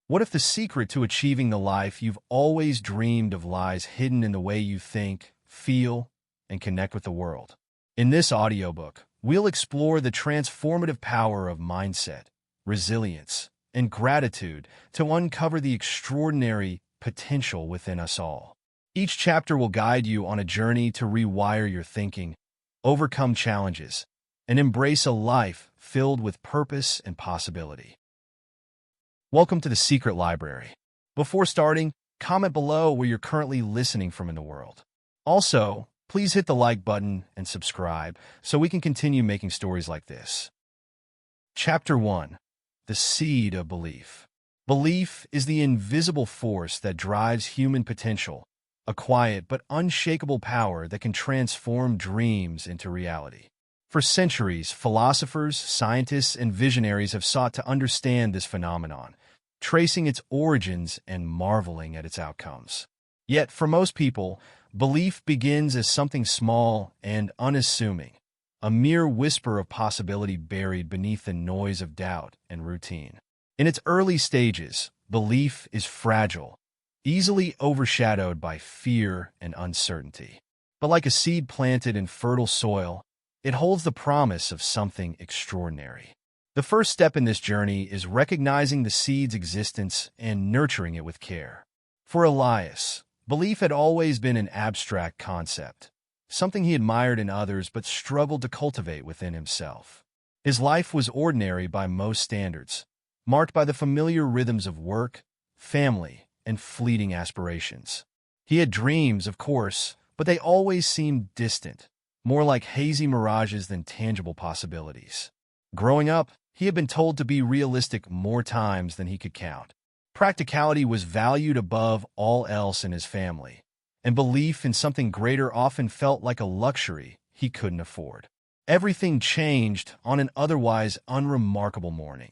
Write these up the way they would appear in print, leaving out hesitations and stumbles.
What if the secret to achieving the life you've always dreamed of lies hidden in the way you think, feel, and connect with the world? In this audiobook, we'll explore the transformative power of mindset, resilience, and gratitude to uncover the extraordinary potential within us all. Each chapter will guide you on a journey to rewire your thinking, overcome challenges, and embrace a life filled with purpose and possibility. Welcome to the Secret Library. Before starting, comment below where you're currently listening from in the world. Also, please hit the like button and subscribe so we can continue making stories like this. Chapter 1. The Seed of Belief. Belief is the invisible force that drives human potential, a quiet but unshakable power that can transform dreams into reality. For centuries, philosophers, scientists, and visionaries have sought to understand this phenomenon, tracing its origins and marveling at its outcomes. Yet, for most people, belief begins as something small and unassuming, a mere whisper of possibility buried beneath the noise of doubt and routine. In its early stages, belief is fragile, easily overshadowed by fear and uncertainty. But like a seed planted in fertile soil, it holds the promise of something extraordinary. The first step in this journey is recognizing the seed's existence and nurturing it with care. For Elias, belief had always been an abstract concept, something he admired in others but struggled to cultivate within himself. His life was ordinary by most standards, marked by the familiar rhythms of work, family, and fleeting aspirations. He had dreams, of course, but they always seemed distant, more like hazy mirages than tangible possibilities. Growing up, he had been told to be realistic more times than he could count. Practicality was valued above all else in his family, and belief in something greater often felt like a luxury he couldn't afford. Everything changed on an otherwise unremarkable morning.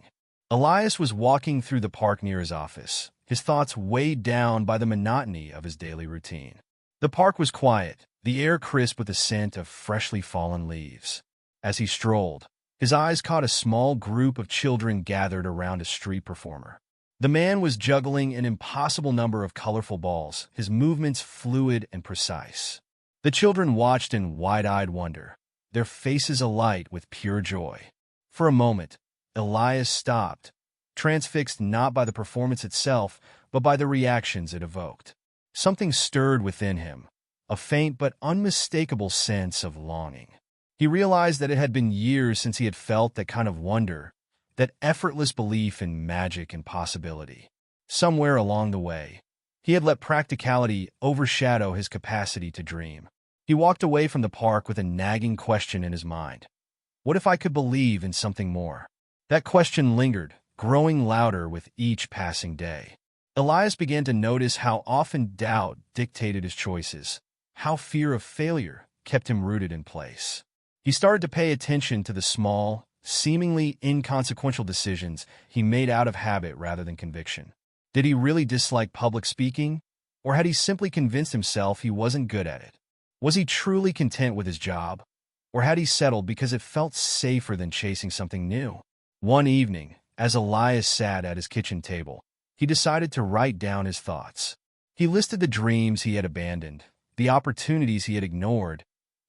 Elias was walking through the park near his office, his thoughts weighed down by the monotony of his daily routine. The park was quiet, the air crisp with the scent of freshly fallen leaves. As he strolled, his eyes caught a small group of children gathered around a street performer. The man was juggling an impossible number of colorful balls, his movements fluid and precise. The children watched in wide-eyed wonder, their faces alight with pure joy. For a moment, Elias stopped, transfixed not by the performance itself, but by the reactions it evoked. Something stirred within him, a faint but unmistakable sense of longing. He realized that it had been years since he had felt that kind of wonder, that effortless belief in magic and possibility. Somewhere along the way, he had let practicality overshadow his capacity to dream. He walked away from the park with a nagging question in his mind. What if I could believe in something more? That question lingered, growing louder with each passing day. Elias began to notice how often doubt dictated his choices, how fear of failure kept him rooted in place. He started to pay attention to the small, seemingly inconsequential decisions he made out of habit rather than conviction. Did he really dislike public speaking, or had he simply convinced himself he wasn't good at it? Was he truly content with his job, or had he settled because it felt safer than chasing something new? One evening, as Elias sat at his kitchen table, he decided to write down his thoughts. He listed the dreams he had abandoned, the opportunities he had ignored,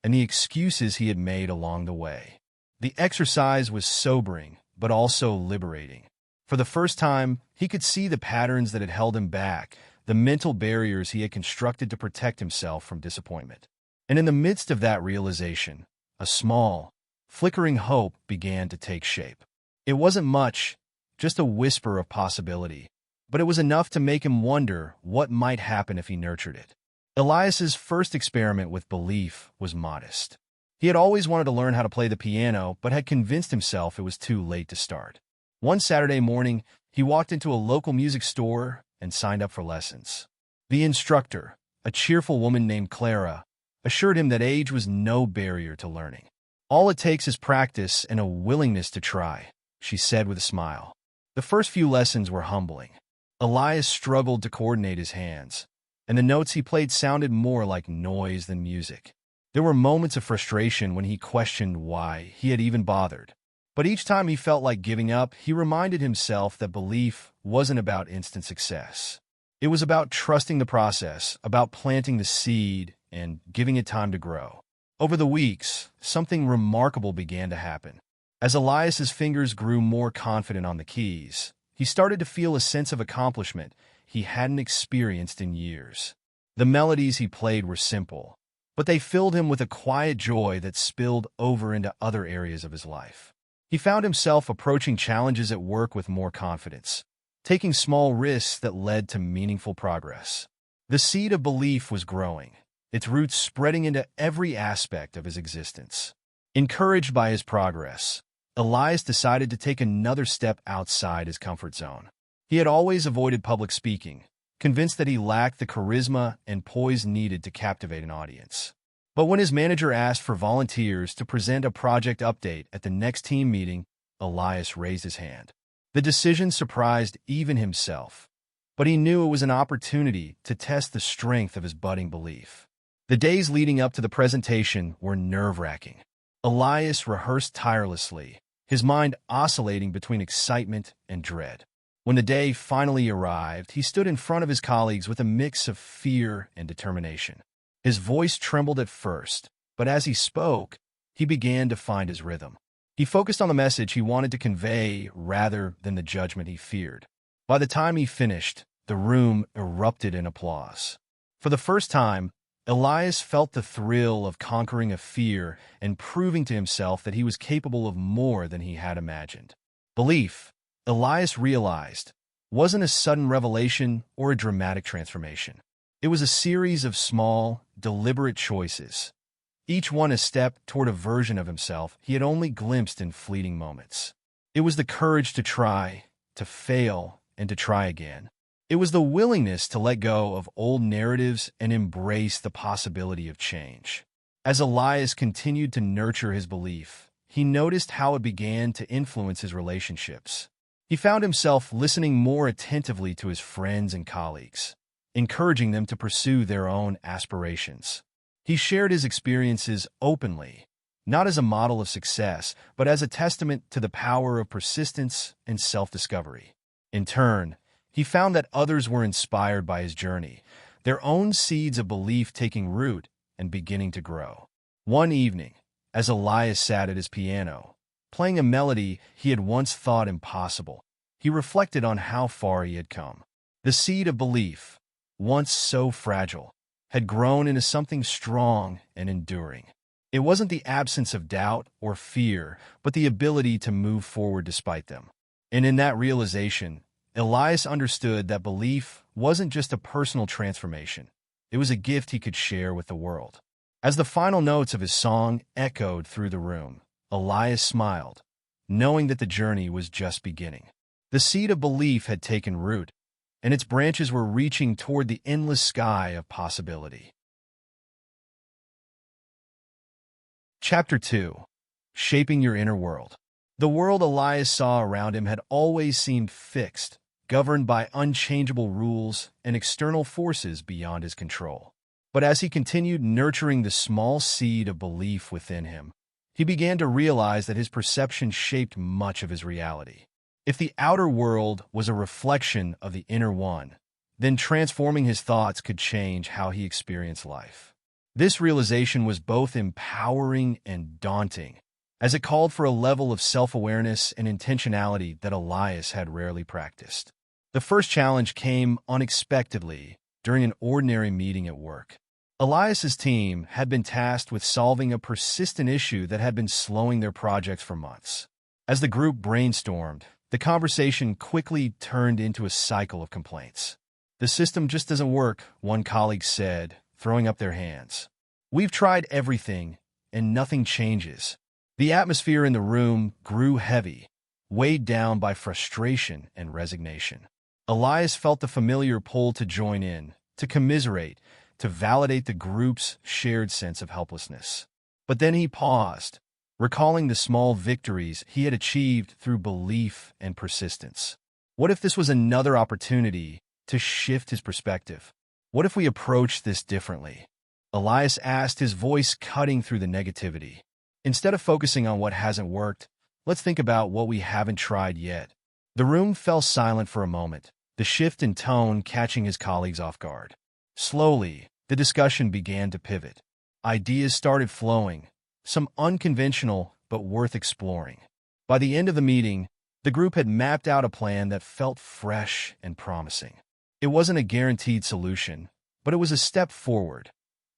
and the excuses he had made along the way. The exercise was sobering, but also liberating. For the first time, he could see the patterns that had held him back, the mental barriers he had constructed to protect himself from disappointment. And in the midst of that realization, a small, flickering hope began to take shape. It wasn't much, just a whisper of possibility, but it was enough to make him wonder what might happen if he nurtured it. Elias's first experiment with belief was modest. He had always wanted to learn how to play the piano, but had convinced himself it was too late to start. One Saturday morning, he walked into a local music store and signed up for lessons. The instructor, a cheerful woman named Clara, assured him that age was no barrier to learning. "All it takes is practice and a willingness to try," she said with a smile. The first few lessons were humbling. Elias struggled to coordinate his hands, and the notes he played sounded more like noise than music. There were moments of frustration when he questioned why he had even bothered. But each time he felt like giving up, he reminded himself that belief wasn't about instant success. It was about trusting the process, about planting the seed and giving it time to grow. Over the weeks, something remarkable began to happen. As Elias's fingers grew more confident on the keys, he started to feel a sense of accomplishment he hadn't experienced in years. The melodies he played were simple, but they filled him with a quiet joy that spilled over into other areas of his life. He found himself approaching challenges at work with more confidence, taking small risks that led to meaningful progress. The seed of belief was growing, its roots spreading into every aspect of his existence. Encouraged by his progress, Elias decided to take another step outside his comfort zone. He had always avoided public speaking, convinced that he lacked the charisma and poise needed to captivate an audience. But when his manager asked for volunteers to present a project update at the next team meeting, Elias raised his hand. The decision surprised even himself, but he knew it was an opportunity to test the strength of his budding belief. The days leading up to the presentation were nerve-wracking. Elias rehearsed tirelessly, his mind oscillating between excitement and dread. When the day finally arrived, he stood in front of his colleagues with a mix of fear and determination. His voice trembled at first, but as he spoke, he began to find his rhythm. He focused on the message he wanted to convey rather than the judgment he feared. By the time he finished, the room erupted in applause. For the first time, Elias felt the thrill of conquering a fear and proving to himself that he was capable of more than he had imagined. Belief, Elias realized, wasn't a sudden revelation or a dramatic transformation. It was a series of small, deliberate choices, each one a step toward a version of himself he had only glimpsed in fleeting moments. It was the courage to try, to fail, and to try again. It was the willingness to let go of old narratives and embrace the possibility of change. As Elias continued to nurture his belief, he noticed how it began to influence his relationships. He found himself listening more attentively to his friends and colleagues, encouraging them to pursue their own aspirations. He shared his experiences openly, not as a model of success, but as a testament to the power of persistence and self-discovery. In turn, he found that others were inspired by his journey, their own seeds of belief taking root and beginning to grow. One evening, as Elias sat at his piano, playing a melody he had once thought impossible, he reflected on how far he had come. The seed of belief, once so fragile, had grown into something strong and enduring. It wasn't the absence of doubt or fear, but the ability to move forward despite them. And in that realization, Elias understood that belief wasn't just a personal transformation. It was a gift he could share with the world. As the final notes of his song echoed through the room, Elias smiled, knowing that the journey was just beginning. The seed of belief had taken root, and its branches were reaching toward the endless sky of possibility. Chapter 2. Shaping Your Inner World. The world Elias saw around him had always seemed fixed, governed by unchangeable rules and external forces beyond his control. But as he continued nurturing the small seed of belief within him, he began to realize that his perception shaped much of his reality. If the outer world was a reflection of the inner one, then transforming his thoughts could change how he experienced life. This realization was both empowering and daunting, as it called for a level of self-awareness and intentionality that Elias had rarely practiced. The first challenge came unexpectedly during an ordinary meeting at work. Elias's team had been tasked with solving a persistent issue that had been slowing their projects for months. As the group brainstormed, the conversation quickly turned into a cycle of complaints. "The system just doesn't work," one colleague said, throwing up their hands. "We've tried everything, and nothing changes." The atmosphere in the room grew heavy, weighed down by frustration and resignation. Elias felt the familiar pull to join in, to commiserate, to validate the group's shared sense of helplessness. But then he paused, recalling the small victories he had achieved through belief and persistence. What if this was another opportunity to shift his perspective? What if we approached this differently? Elias asked, his voice cutting through the negativity. Instead of focusing on what hasn't worked, let's think about what we haven't tried yet. The room fell silent for a moment, the shift in tone catching his colleagues off guard. Slowly, the discussion began to pivot. Ideas started flowing, some unconventional but worth exploring. By the end of the meeting, the group had mapped out a plan that felt fresh and promising. It wasn't a guaranteed solution, but it was a step forward,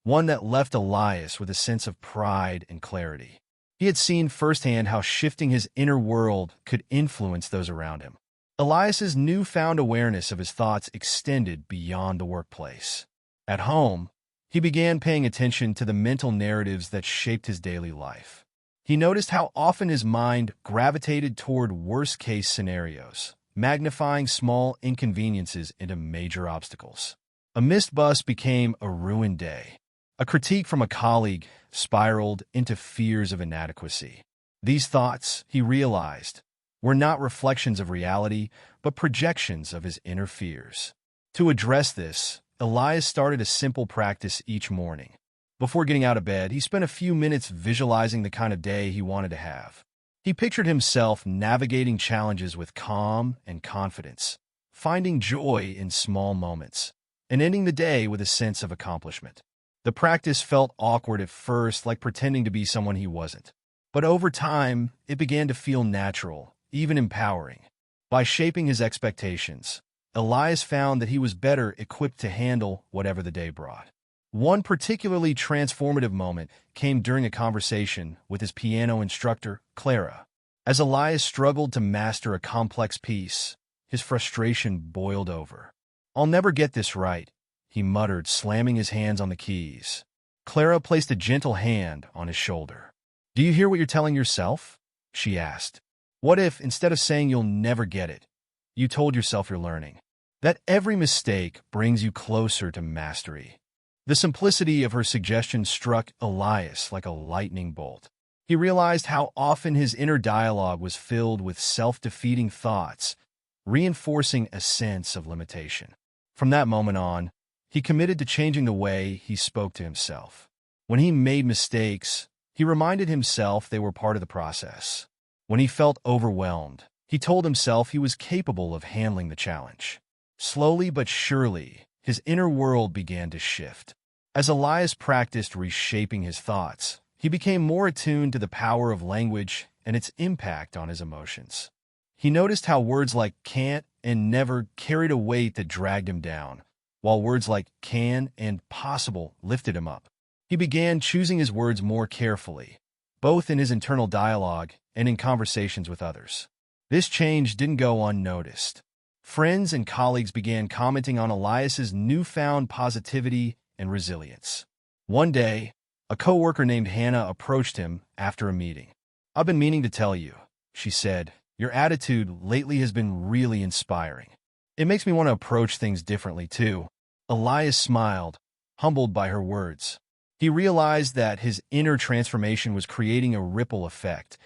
one that left Elias with a sense of pride and clarity. He had seen firsthand how shifting his inner world could influence those around him. Elias's newfound awareness of his thoughts extended beyond the workplace. At home, he began paying attention to the mental narratives that shaped his daily life. He noticed how often his mind gravitated toward worst-case scenarios, magnifying small inconveniences into major obstacles. A missed bus became a ruined day. A critique from a colleague spiraled into fears of inadequacy. These thoughts, he realized, were not reflections of reality, but projections of his inner fears. To address this, Elias started a simple practice each morning. Before getting out of bed, he spent a few minutes visualizing the kind of day he wanted to have. He pictured himself navigating challenges with calm and confidence, finding joy in small moments, and ending the day with a sense of accomplishment. The practice felt awkward at first, like pretending to be someone he wasn't. But over time, it began to feel natural, even empowering. By shaping his expectations, Elias found that he was better equipped to handle whatever the day brought. One particularly transformative moment came during a conversation with his piano instructor, Clara. As Elias struggled to master a complex piece, his frustration boiled over. "I'll never get this right," he muttered, slamming his hands on the keys. Clara placed a gentle hand on his shoulder. "Do you hear what you're telling yourself?" she asked. "What if, instead of saying you'll never get it, you told yourself you're learning? That every mistake brings you closer to mastery." The simplicity of her suggestion struck Elias like a lightning bolt. He realized how often his inner dialogue was filled with self-defeating thoughts, reinforcing a sense of limitation. From that moment on, he committed to changing the way he spoke to himself. When he made mistakes, he reminded himself they were part of the process. When he felt overwhelmed, he told himself he was capable of handling the challenge. Slowly but surely, his inner world began to shift. As Elias practiced reshaping his thoughts, he became more attuned to the power of language and its impact on his emotions. He noticed how words like can't and never carried a weight that dragged him down, while words like can and possible lifted him up. He began choosing his words more carefully, both in his internal dialogue and in conversations with others. This change didn't go unnoticed. Friends and colleagues began commenting on Elias's newfound positivity and resilience. One day, a coworker named Hannah approached him after a meeting. "I've been meaning to tell you," she said. "Your attitude lately has been really inspiring. It makes me want to approach things differently, too." Elias smiled, humbled by her words. He realized that his inner transformation was creating a ripple effect,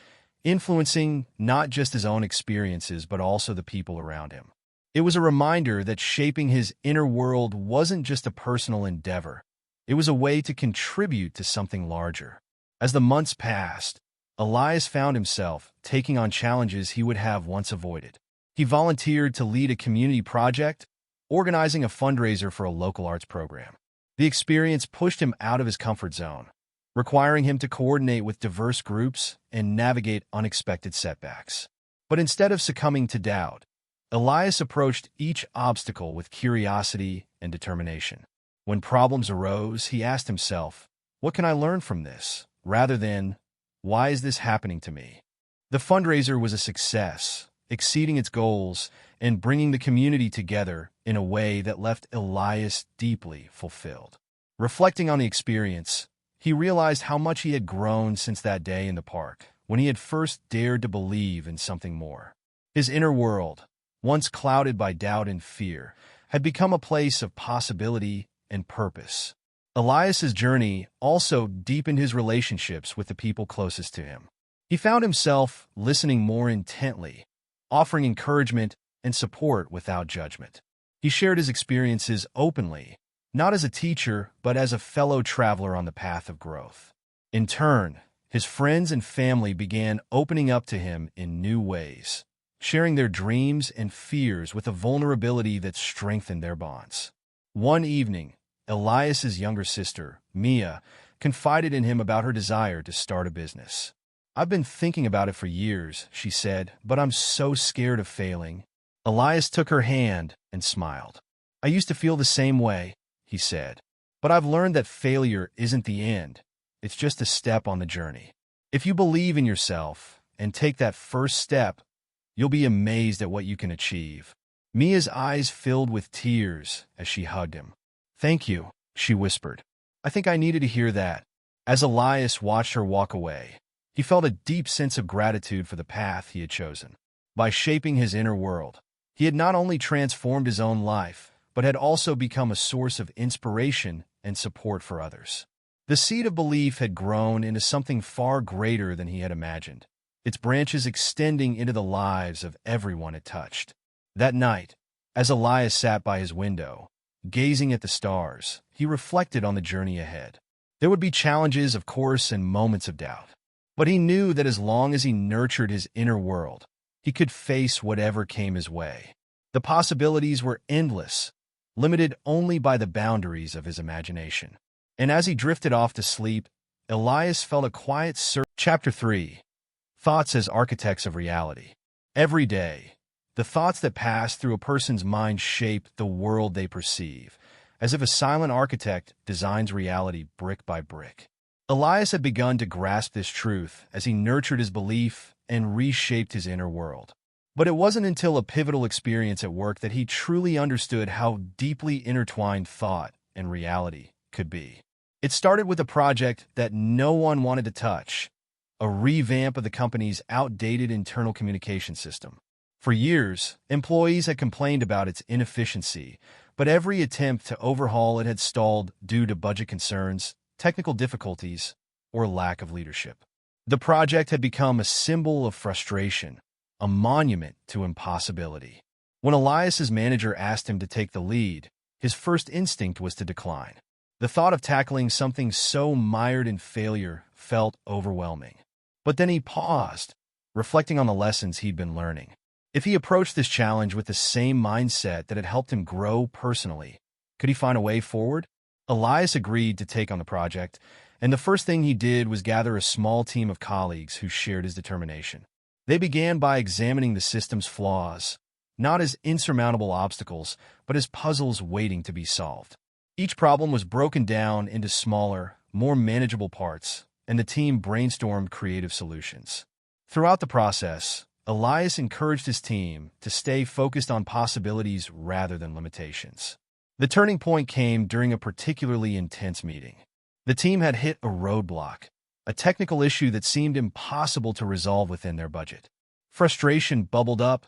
influencing not just his own experiences but also the people around him. It was a reminder that shaping his inner world wasn't just a personal endeavor. It was a way to contribute to something larger. As the months passed, Elias found himself taking on challenges he would have once avoided. He volunteered to lead a community project, organizing a fundraiser for a local arts program. The experience pushed him out of his comfort zone, requiring him to coordinate with diverse groups and navigate unexpected setbacks. But instead of succumbing to doubt, Elias approached each obstacle with curiosity and determination. When problems arose, he asked himself, "What can I learn from this?" rather than, "Why is this happening to me?" The fundraiser was a success, exceeding its goals and bringing the community together in a way that left Elias deeply fulfilled. Reflecting on the experience, he realized how much he had grown since that day in the park, when he had first dared to believe in something more. His inner world, once clouded by doubt and fear, had become a place of possibility and purpose. Elias's journey also deepened his relationships with the people closest to him. He found himself listening more intently, offering encouragement and support without judgment. He shared his experiences openly, not as a teacher, but as a fellow traveler on the path of growth. In turn, His friends and family began opening up to him in new ways, sharing their dreams and fears with a vulnerability that strengthened their bonds. One evening, Elias's younger sister, Mia, confided in him about her desire to start a business. "I've been thinking about it for years," she said, "but I'm so scared of failing." Elias took her hand and smiled. "I used to feel the same way," he said, "but I've learned that failure isn't the end. It's just a step on the journey. If you believe in yourself and take that first step, you'll be amazed at what you can achieve." Mia's eyes filled with tears as she hugged him. "Thank you," she whispered. "I think I needed to hear that." As Elias watched her walk away, he felt a deep sense of gratitude for the path he had chosen. By shaping his inner world, he had not only transformed his own life, but had also become a source of inspiration and support for others. The seed of belief had grown into something far greater than he had imagined, its branches extending into the lives of everyone it touched. That night, as Elias sat by his window, gazing at the stars, he reflected on the journey ahead. There would be challenges, of course, and moments of doubt. But he knew that as long as he nurtured his inner world, he could face whatever came his way. The possibilities were endless, limited only by the boundaries of his imagination. And as he drifted off to sleep, Elias felt a quiet surge. Chapter 3. Thoughts as Architects of Reality. Every day, the thoughts that pass through a person's mind shape the world they perceive, as if a silent architect designs reality brick by brick. Elias had begun to grasp this truth as he nurtured his belief and reshaped his inner world. But it wasn't until a pivotal experience at work that he truly understood how deeply intertwined thought and reality could be. It started with a project that no one wanted to touch, a revamp of the company's outdated internal communication system. For years, employees had complained about its inefficiency, but every attempt to overhaul it had stalled due to budget concerns, technical difficulties, or lack of leadership. The project had become a symbol of frustration, a monument to impossibility. When Elias's manager asked him to take the lead, his first instinct was to decline. The thought of tackling something so mired in failure felt overwhelming. But then he paused, reflecting on the lessons he'd been learning. If he approached this challenge with the same mindset that had helped him grow personally, could he find a way forward? Elias agreed to take on the project, and the first thing he did was gather a small team of colleagues who shared his determination. They began by examining the system's flaws, not as insurmountable obstacles, but as puzzles waiting to be solved. Each problem was broken down into smaller, more manageable parts, and the team brainstormed creative solutions. Throughout the process, Elias encouraged his team to stay focused on possibilities rather than limitations. The turning point came during a particularly intense meeting. The team had hit a roadblock, a technical issue that seemed impossible to resolve within their budget. Frustration bubbled up,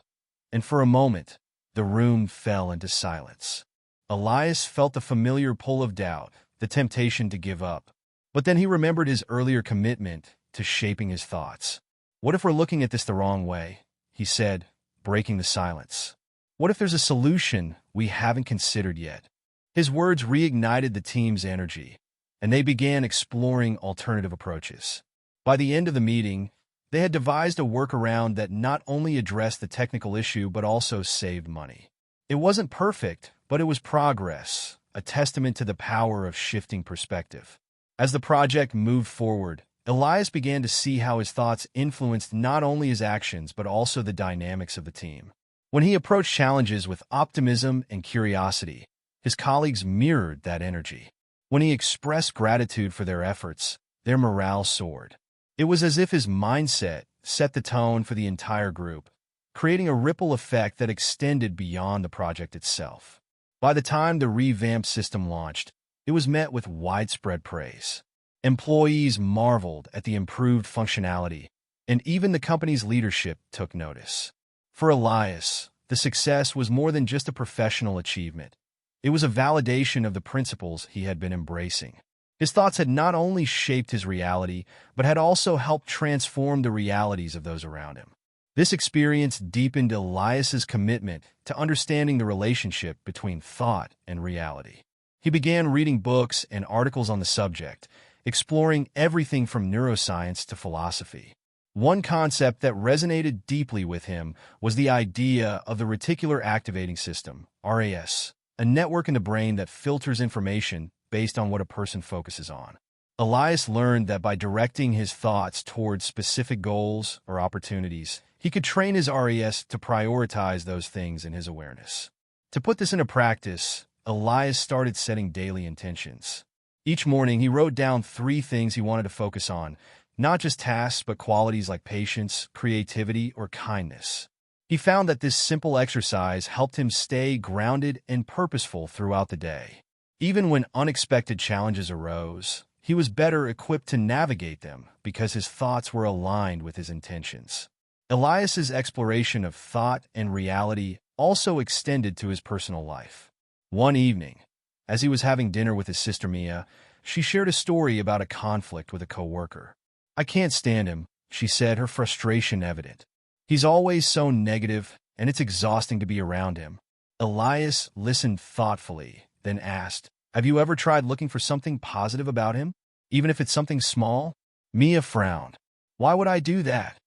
and for a moment, the room fell into silence. Elias felt the familiar pull of doubt, the temptation to give up. But then he remembered his earlier commitment to shaping his thoughts. "What if we're looking at this the wrong way?" he said, breaking the silence. "What if there's a solution we haven't considered yet?" His words reignited the team's energy, and they began exploring alternative approaches. By the end of the meeting, they had devised a workaround that not only addressed the technical issue but also saved money. It wasn't perfect, but it was progress, a testament to the power of shifting perspective. As the project moved forward, Elias began to see how his thoughts influenced not only his actions but also the dynamics of the team. When he approached challenges with optimism and curiosity, his colleagues mirrored that energy. When he expressed gratitude for their efforts, their morale soared. It was as if his mindset set the tone for the entire group, creating a ripple effect that extended beyond the project itself. By the time the revamped system launched, it was met with widespread praise. Employees marveled at the improved functionality, and even the company's leadership took notice. For Elias, the success was more than just a professional achievement. It was a validation of the principles he had been embracing. His thoughts had not only shaped his reality, but had also helped transform the realities of those around him. This experience deepened Elias's commitment to understanding the relationship between thought and reality. He began reading books and articles on the subject, exploring everything from neuroscience to philosophy. One concept that resonated deeply with him was the idea of the reticular activating system, RAS, a network in the brain that filters information based on what a person focuses on. Elias learned that by directing his thoughts towards specific goals or opportunities, he could train his RAS to prioritize those things in his awareness. To put this into practice, Elias started setting daily intentions. Each morning, he wrote down 3 things he wanted to focus on, not just tasks, but qualities like patience, creativity, or kindness. He found that this simple exercise helped him stay grounded and purposeful throughout the day. Even when unexpected challenges arose, he was better equipped to navigate them because his thoughts were aligned with his intentions. Elias's exploration of thought and reality also extended to his personal life. One evening, as he was having dinner with his sister Mia, she shared a story about a conflict with a coworker. "I can't stand him," she said, her frustration evident. "He's always so negative, and it's exhausting to be around him." Elias listened thoughtfully, then asked, "Have you ever tried looking for something positive about him, even if it's something small?" Mia frowned. "Why would I do that?"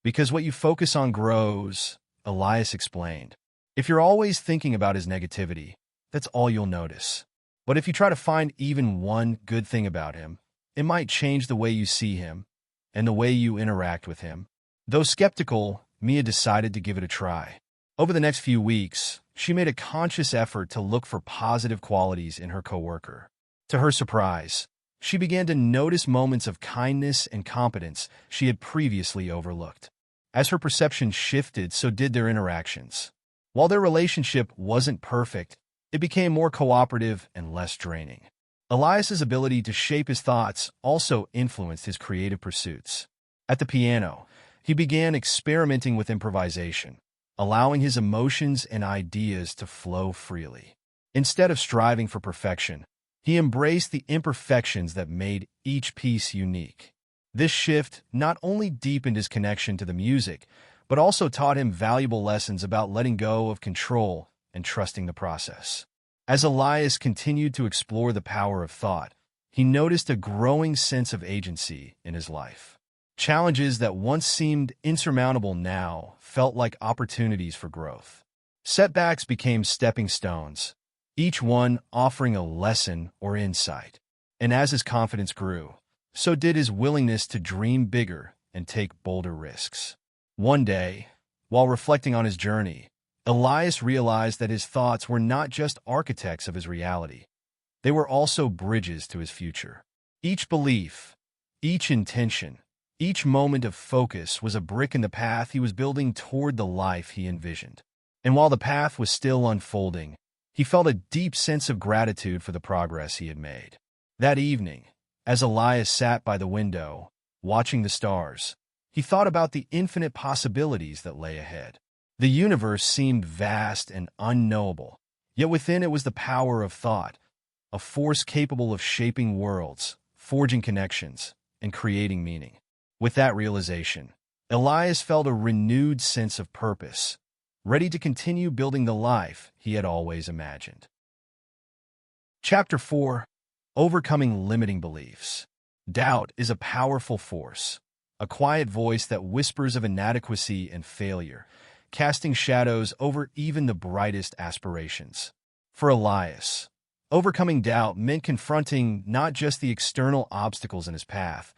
"Because what you focus on grows," Elias explained. "If you're always thinking about his negativity, that's all you'll notice. But if you try to find even one good thing about him, it might change the way you see him and the way you interact with him." Though skeptical, Mia decided to give it a try. Over the next few weeks, she made a conscious effort to look for positive qualities in her coworker. To her surprise, she began to notice moments of kindness and competence she had previously overlooked. As her perception shifted, so did their interactions. While their relationship wasn't perfect, it became more cooperative and less draining. Elias's ability to shape his thoughts also influenced his creative pursuits. At the piano, he began experimenting with improvisation, allowing his emotions and ideas to flow freely. Instead of striving for perfection, he embraced the imperfections that made each piece unique. This shift not only deepened his connection to the music, but also taught him valuable lessons about letting go of control and trusting the process. As Elias continued to explore the power of thought, he noticed a growing sense of agency in his life. Challenges that once seemed insurmountable now felt like opportunities for growth. Setbacks became stepping stones, each one offering a lesson or insight. And as his confidence grew, so did his willingness to dream bigger and take bolder risks. One day, while reflecting on his journey, Elias realized that his thoughts were not just architects of his reality. They were also bridges to his future. Each belief, each intention, each moment of focus was a brick in the path he was building toward the life he envisioned. And while the path was still unfolding, he felt a deep sense of gratitude for the progress he had made. That evening, as Elias sat by the window, watching the stars, he thought about the infinite possibilities that lay ahead. The universe seemed vast and unknowable, yet within it was the power of thought, a force capable of shaping worlds, forging connections, and creating meaning. With that realization, Elias felt a renewed sense of purpose, ready to continue building the life he had always imagined. Chapter 4: Overcoming Limiting Beliefs. Doubt is a powerful force, a quiet voice that whispers of inadequacy and failure, casting shadows over even the brightest aspirations. For Elias, overcoming doubt meant confronting not just the external obstacles in his path,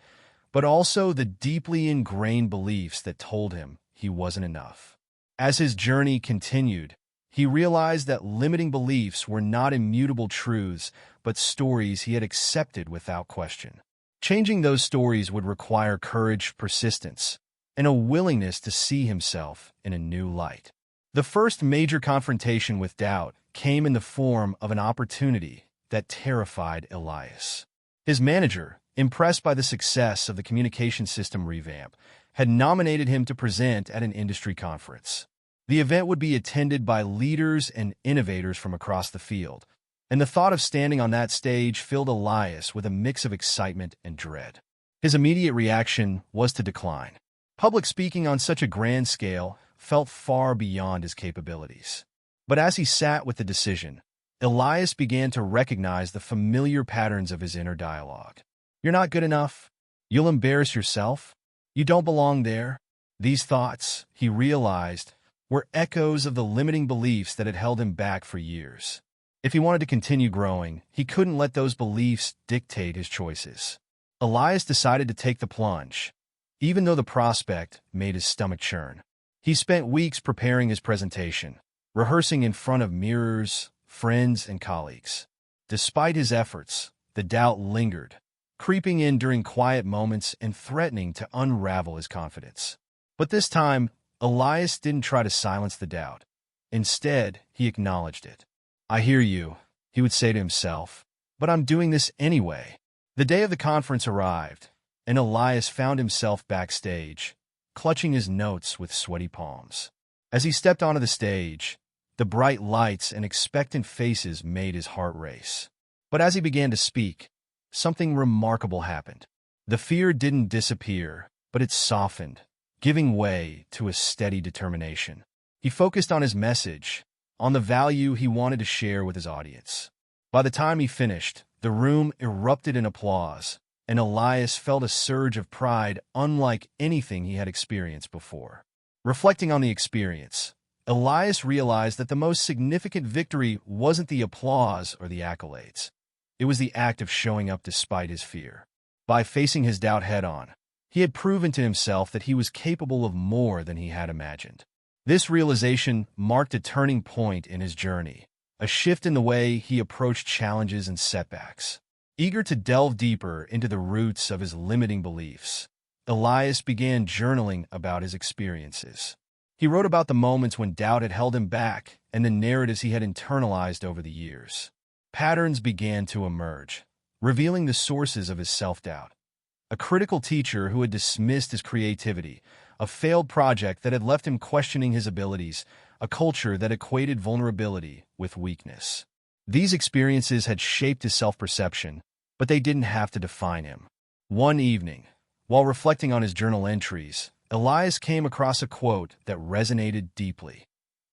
but also the deeply ingrained beliefs that told him he wasn't enough. As his journey continued, he realized that limiting beliefs were not immutable truths, but stories he had accepted without question. Changing those stories would require courage, persistence, and a willingness to see himself in a new light. The first major confrontation with doubt came in the form of an opportunity that terrified Elias. His manager, impressed by the success of the communication system revamp, had nominated him to present at an industry conference. The event would be attended by leaders and innovators from across the field, and the thought of standing on that stage filled Elias with a mix of excitement and dread. His immediate reaction was to decline. Public speaking on such a grand scale felt far beyond his capabilities. But as he sat with the decision, Elias began to recognize the familiar patterns of his inner dialogue. You're not good enough. You'll embarrass yourself. You don't belong there. These thoughts, he realized, were echoes of the limiting beliefs that had held him back for years. If he wanted to continue growing, he couldn't let those beliefs dictate his choices. Elias decided to take the plunge, even though the prospect made his stomach churn. He spent weeks preparing his presentation, rehearsing in front of mirrors, friends, and colleagues. Despite his efforts, the doubt lingered, creeping in during quiet moments and threatening to unravel his confidence. But this time, Elias didn't try to silence the doubt. Instead, he acknowledged it. "I hear you," he would say to himself, "but I'm doing this anyway." The day of the conference arrived, and Elias found himself backstage, clutching his notes with sweaty palms. As he stepped onto the stage, the bright lights and expectant faces made his heart race. But as he began to speak, something remarkable happened. The fear didn't disappear, but it softened, giving way to a steady determination. He focused on his message, on the value he wanted to share with his audience. By the time he finished, the room erupted in applause, and Elias felt a surge of pride unlike anything he had experienced before. Reflecting on the experience, Elias realized that the most significant victory wasn't the applause or the accolades. It was the act of showing up despite his fear. By facing his doubt head-on, he had proven to himself that he was capable of more than he had imagined. This realization marked a turning point in his journey, a shift in the way he approached challenges and setbacks. Eager to delve deeper into the roots of his limiting beliefs, Elias began journaling about his experiences. He wrote about the moments when doubt had held him back and the narratives he had internalized over the years. Patterns began to emerge, revealing the sources of his self-doubt. A critical teacher who had dismissed his creativity, a failed project that had left him questioning his abilities, a culture that equated vulnerability with weakness. These experiences had shaped his self-perception, but they didn't have to define him. One evening, while reflecting on his journal entries, Elias came across a quote that resonated deeply.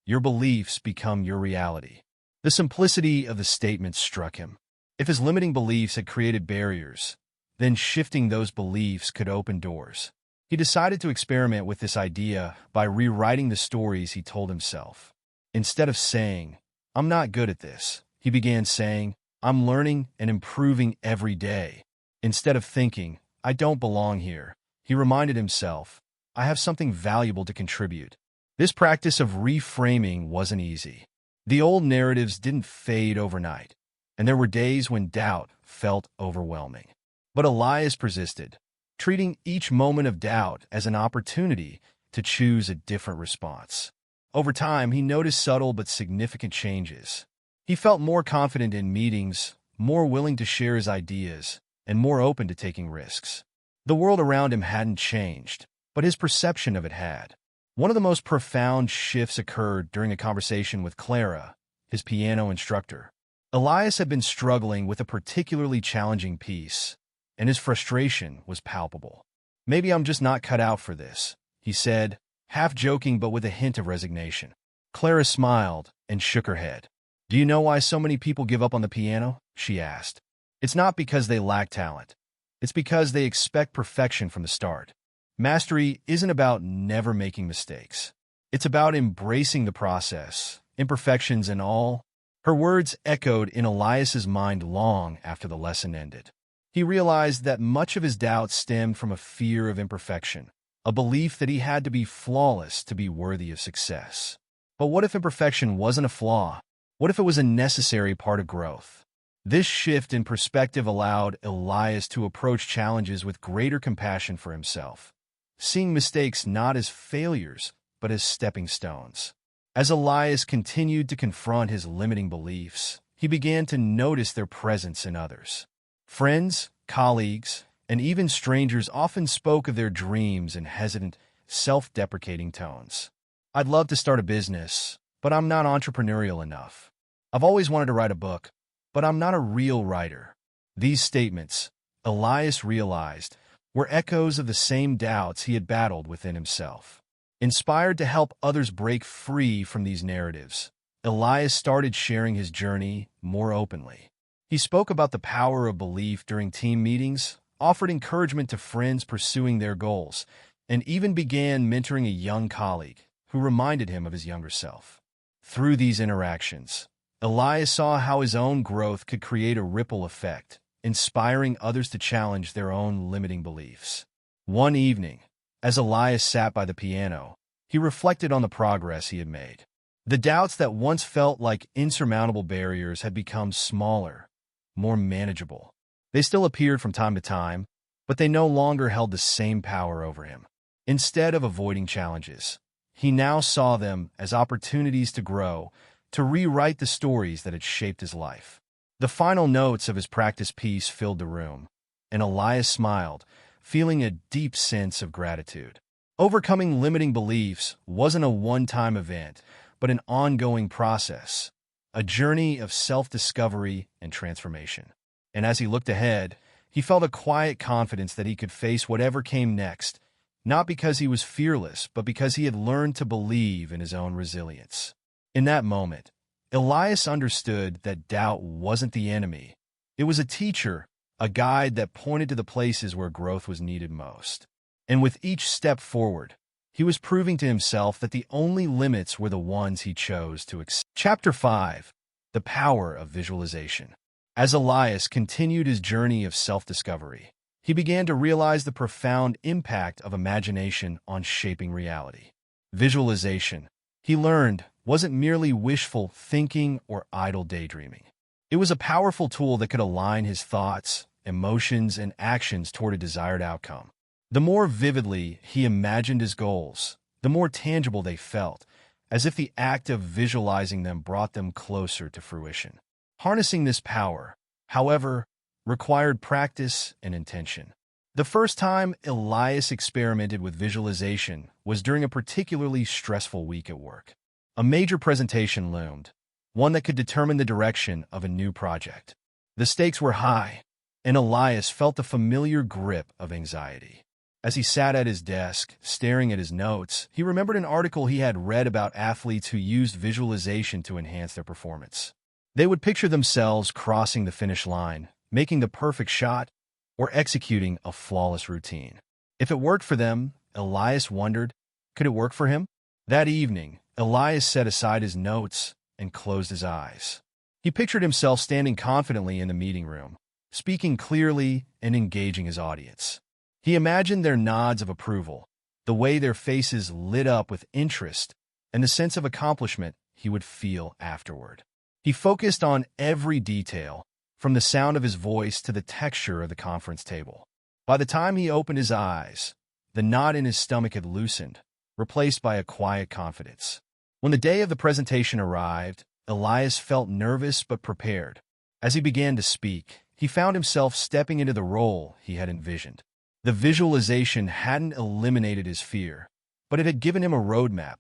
"Your beliefs become your reality." The simplicity of the statement struck him. If his limiting beliefs had created barriers, then shifting those beliefs could open doors. He decided to experiment with this idea by rewriting the stories he told himself. Instead of saying, "I'm not good at this," he began saying, "I'm learning and improving every day." Instead of thinking, "I don't belong here," he reminded himself, "I have something valuable to contribute." This practice of reframing wasn't easy. The old narratives didn't fade overnight, and there were days when doubt felt overwhelming. But Elias persisted, treating each moment of doubt as an opportunity to choose a different response. Over time, he noticed subtle but significant changes. He felt more confident in meetings, more willing to share his ideas, and more open to taking risks. The world around him hadn't changed, but his perception of it had. One of the most profound shifts occurred during a conversation with Clara, his piano instructor. Elias had been struggling with a particularly challenging piece, and his frustration was palpable. "Maybe I'm just not cut out for this," he said, half joking but with a hint of resignation. Clara smiled and shook her head. "Do you know why so many people give up on the piano?" she asked. "It's not because they lack talent. It's because they expect perfection from the start. Mastery isn't about never making mistakes. It's about embracing the process, imperfections and all." Her words echoed in Elias's mind long after the lesson ended. He realized that much of his doubt stemmed from a fear of imperfection, a belief that he had to be flawless to be worthy of success. But what if imperfection wasn't a flaw? What if it was a necessary part of growth? This shift in perspective allowed Elias to approach challenges with greater compassion for himself, seeing mistakes not as failures, but as stepping stones. As Elias continued to confront his limiting beliefs, he began to notice their presence in others. Friends, colleagues, and even strangers often spoke of their dreams in hesitant, self-deprecating tones. "I'd love to start a business, but I'm not entrepreneurial enough. I've always wanted to write a book, but I'm not a real writer." These statements, Elias realized, were echoes of the same doubts he had battled within himself. Inspired to help others break free from these narratives, Elias started sharing his journey more openly. He spoke about the power of belief during team meetings, offered encouragement to friends pursuing their goals, and even began mentoring a young colleague who reminded him of his younger self. Through these interactions, Elias saw how his own growth could create a ripple effect, inspiring others to challenge their own limiting beliefs. One evening, as Elias sat by the piano, he reflected on the progress he had made. The doubts that once felt like insurmountable barriers had become smaller, more manageable. They still appeared from time to time, but they no longer held the same power over him. Instead of avoiding challenges, he now saw them as opportunities to grow, to rewrite the stories that had shaped his life. The final notes of his practice piece filled the room, and Elias smiled, feeling a deep sense of gratitude. Overcoming limiting beliefs wasn't a one-time event, but an ongoing process, a journey of self-discovery and transformation. And as he looked ahead, he felt a quiet confidence that he could face whatever came next, not because he was fearless, but because he had learned to believe in his own resilience. In that moment, Elias understood that doubt wasn't the enemy. It was a teacher, a guide that pointed to the places where growth was needed most. And with each step forward, he was proving to himself that the only limits were the ones he chose to accept. Chapter 5. The Power of Visualization. As Elias continued his journey of self-discovery, he began to realize the profound impact of imagination on shaping reality. Visualization, he learned, wasn't merely wishful thinking or idle daydreaming. It was a powerful tool that could align his thoughts, emotions, and actions toward a desired outcome. The more vividly he imagined his goals, the more tangible they felt, as if the act of visualizing them brought them closer to fruition. Harnessing this power, however, required practice and intention. The first time Elias experimented with visualization was during a particularly stressful week at work. A major presentation loomed, one that could determine the direction of a new project. The stakes were high, and Elias felt the familiar grip of anxiety. As he sat at his desk, staring at his notes, he remembered an article he had read about athletes who used visualization to enhance their performance. They would picture themselves crossing the finish line, making the perfect shot, or executing a flawless routine. If it worked for them, Elias wondered, could it work for him? That evening, Elias set aside his notes and closed his eyes. He pictured himself standing confidently in the meeting room, speaking clearly and engaging his audience. He imagined their nods of approval, the way their faces lit up with interest, and the sense of accomplishment he would feel afterward. He focused on every detail, from the sound of his voice to the texture of the conference table. By the time he opened his eyes, the knot in his stomach had loosened, replaced by a quiet confidence. When the day of the presentation arrived, Elias felt nervous but prepared. As he began to speak, he found himself stepping into the role he had envisioned. The visualization hadn't eliminated his fear, but it had given him a roadmap,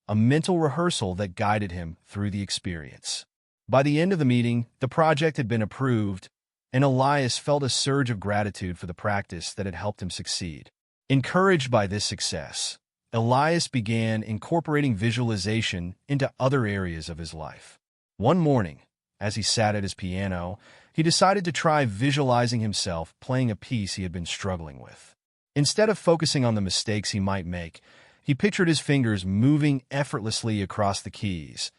a mental rehearsal that guided him through the experience. By the end of the meeting, the project had been approved, and Elias felt a surge of gratitude for the practice that had helped him succeed. Encouraged by this success, Elias began incorporating visualization into other areas of his life. One morning, as he sat at his piano, he decided to try visualizing himself playing a piece he had been struggling with. Instead of focusing on the mistakes he might make, he pictured his fingers moving effortlessly across the keys,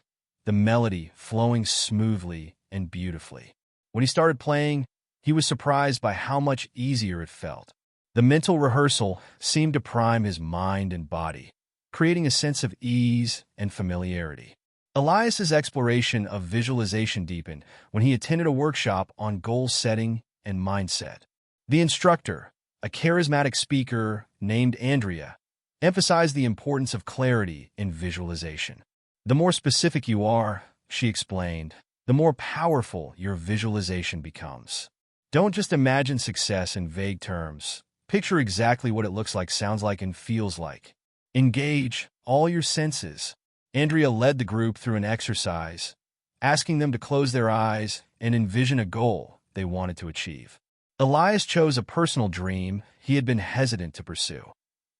the melody flowing smoothly and beautifully. When he started playing, he was surprised by how much easier it felt. The mental rehearsal seemed to prime his mind and body, creating a sense of ease and familiarity. Elias's exploration of visualization deepened when he attended a workshop on goal setting and mindset. The instructor, a charismatic speaker named Andrea, emphasized the importance of clarity in visualization. The more specific you are, she explained, the more powerful your visualization becomes. Don't just imagine success in vague terms. Picture exactly what it looks like, sounds like, and feels like. Engage all your senses. Andrea led the group through an exercise, asking them to close their eyes and envision a goal they wanted to achieve. Elias chose a personal dream he had been hesitant to pursue,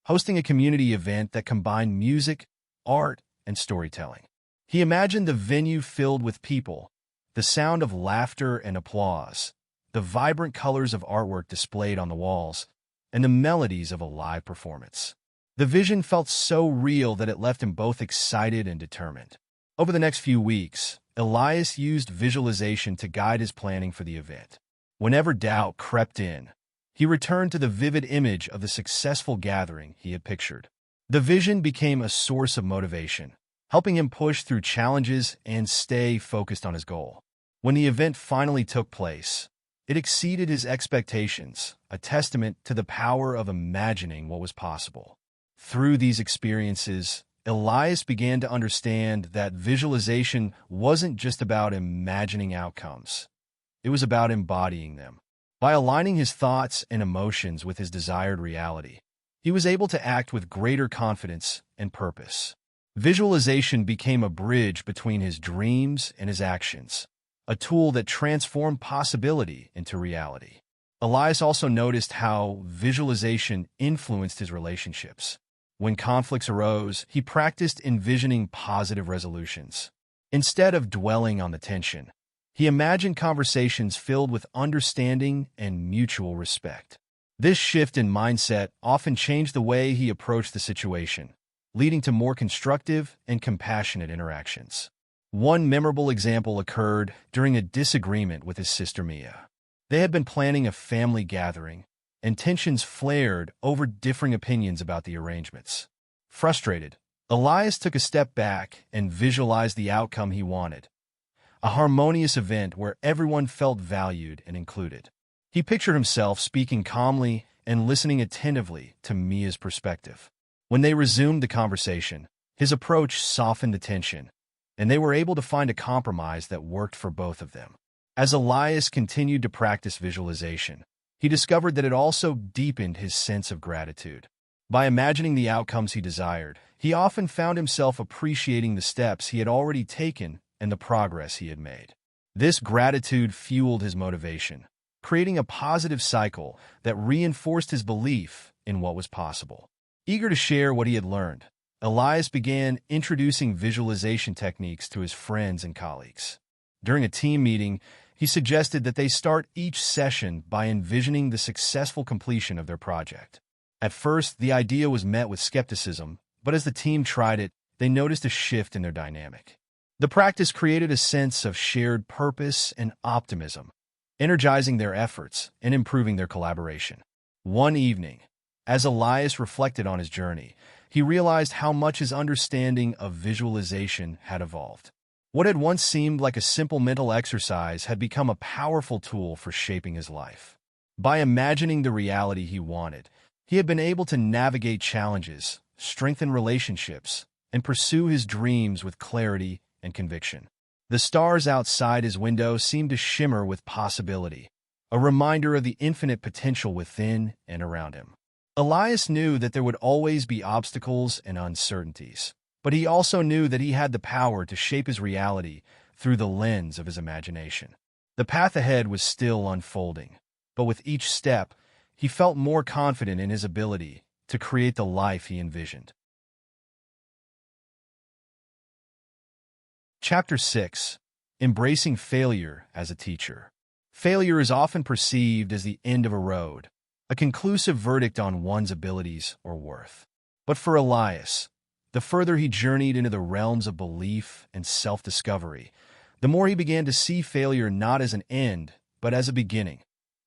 hosting a community event that combined music, art, and storytelling. He imagined the venue filled with people, the sound of laughter and applause, the the vibrant colors of artwork displayed on the walls, and the melodies of a live performance. The vision felt so real that it left him both excited and determined. Over the next few weeks, Elias used visualization to guide his planning for the event. Whenever doubt crept in, he returned to the vivid image of the successful gathering he had pictured. The vision became a source of motivation, helping him push through challenges and stay focused on his goal. When the event finally took place, it exceeded his expectations, a testament to the power of imagining what was possible. Through these experiences, Elias began to understand that visualization wasn't just about imagining outcomes. It was about embodying them. By aligning his thoughts and emotions with his desired reality, he was able to act with greater confidence and purpose. Visualization became a bridge between his dreams and his actions, a tool that transformed possibility into reality. Elias also noticed how visualization influenced his relationships. When conflicts arose, he practiced envisioning positive resolutions. Instead of dwelling on the tension, he imagined conversations filled with understanding and mutual respect. This shift in mindset often changed the way he approached the situation, leading to more constructive and compassionate interactions. One memorable example occurred during a disagreement with his sister Mia. They had been planning a family gathering, and tensions flared over differing opinions about the arrangements. Frustrated, Elias took a step back and visualized the outcome he wanted: a harmonious event where everyone felt valued and included. He pictured himself speaking calmly and listening attentively to Mia's perspective. When they resumed the conversation, his approach softened the tension, and they were able to find a compromise that worked for both of them. As Elias continued to practice visualization, he discovered that it also deepened his sense of gratitude. By imagining the outcomes he desired, he often found himself appreciating the steps he had already taken and the progress he had made. This gratitude fueled his motivation, creating a positive cycle that reinforced his belief in what was possible. Eager to share what he had learned, Elias began introducing visualization techniques to his friends and colleagues. During a team meeting, he suggested that they start each session by envisioning the successful completion of their project. At first, the idea was met with skepticism, but as the team tried it, they noticed a shift in their dynamic. The practice created a sense of shared purpose and optimism, energizing their efforts and improving their collaboration. One evening, as Elias reflected on his journey, he realized how much his understanding of visualization had evolved. What had once seemed like a simple mental exercise had become a powerful tool for shaping his life. By imagining the reality he wanted, he had been able to navigate challenges, strengthen relationships, and pursue his dreams with clarity and conviction. The stars outside his window seemed to shimmer with possibility, a reminder of the infinite potential within and around him. Elias knew that there would always be obstacles and uncertainties, but he also knew that he had the power to shape his reality through the lens of his imagination. The path ahead was still unfolding, but with each step, he felt more confident in his ability to create the life he envisioned. Chapter 6. Embracing Failure as a Teacher. Failure is often perceived as the end of a road, a conclusive verdict on one's abilities or worth. But for Elias, the further he journeyed into the realms of belief and self-discovery, the more he began to see failure not as an end, but as a beginning,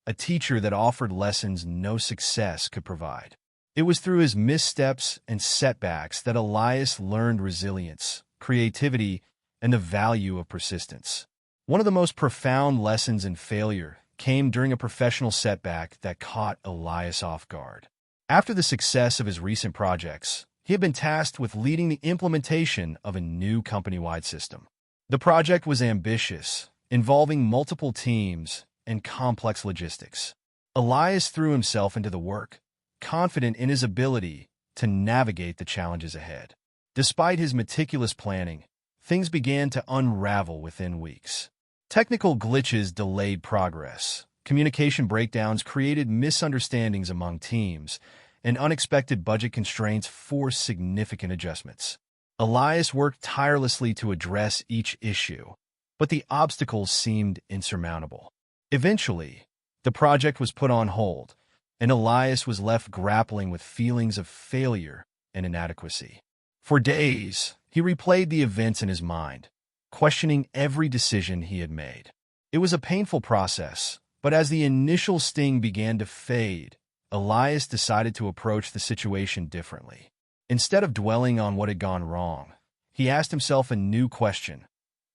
a teacher that offered lessons no success could provide. It was through his missteps and setbacks that Elias learned resilience, creativity, and the value of persistence. One of the most profound lessons in failure came during a professional setback that caught Elias off guard. After the success of his recent projects, he had been tasked with leading the implementation of a new company-wide system. The project was ambitious, involving multiple teams and complex logistics. Elias threw himself into the work, confident in his ability to navigate the challenges ahead. Despite his meticulous planning, things began to unravel within weeks. Technical glitches delayed progress, communication breakdowns created misunderstandings among teams, and unexpected budget constraints forced significant adjustments. Elias worked tirelessly to address each issue, but the obstacles seemed insurmountable. Eventually, The project was put on hold, and Elias was left grappling with feelings of failure and inadequacy. For days, he replayed the events in his mind, questioning every decision he had made. It was a painful process, but as the initial sting began to fade, Elias decided to approach the situation differently. Instead of dwelling on what had gone wrong, he asked himself a new question: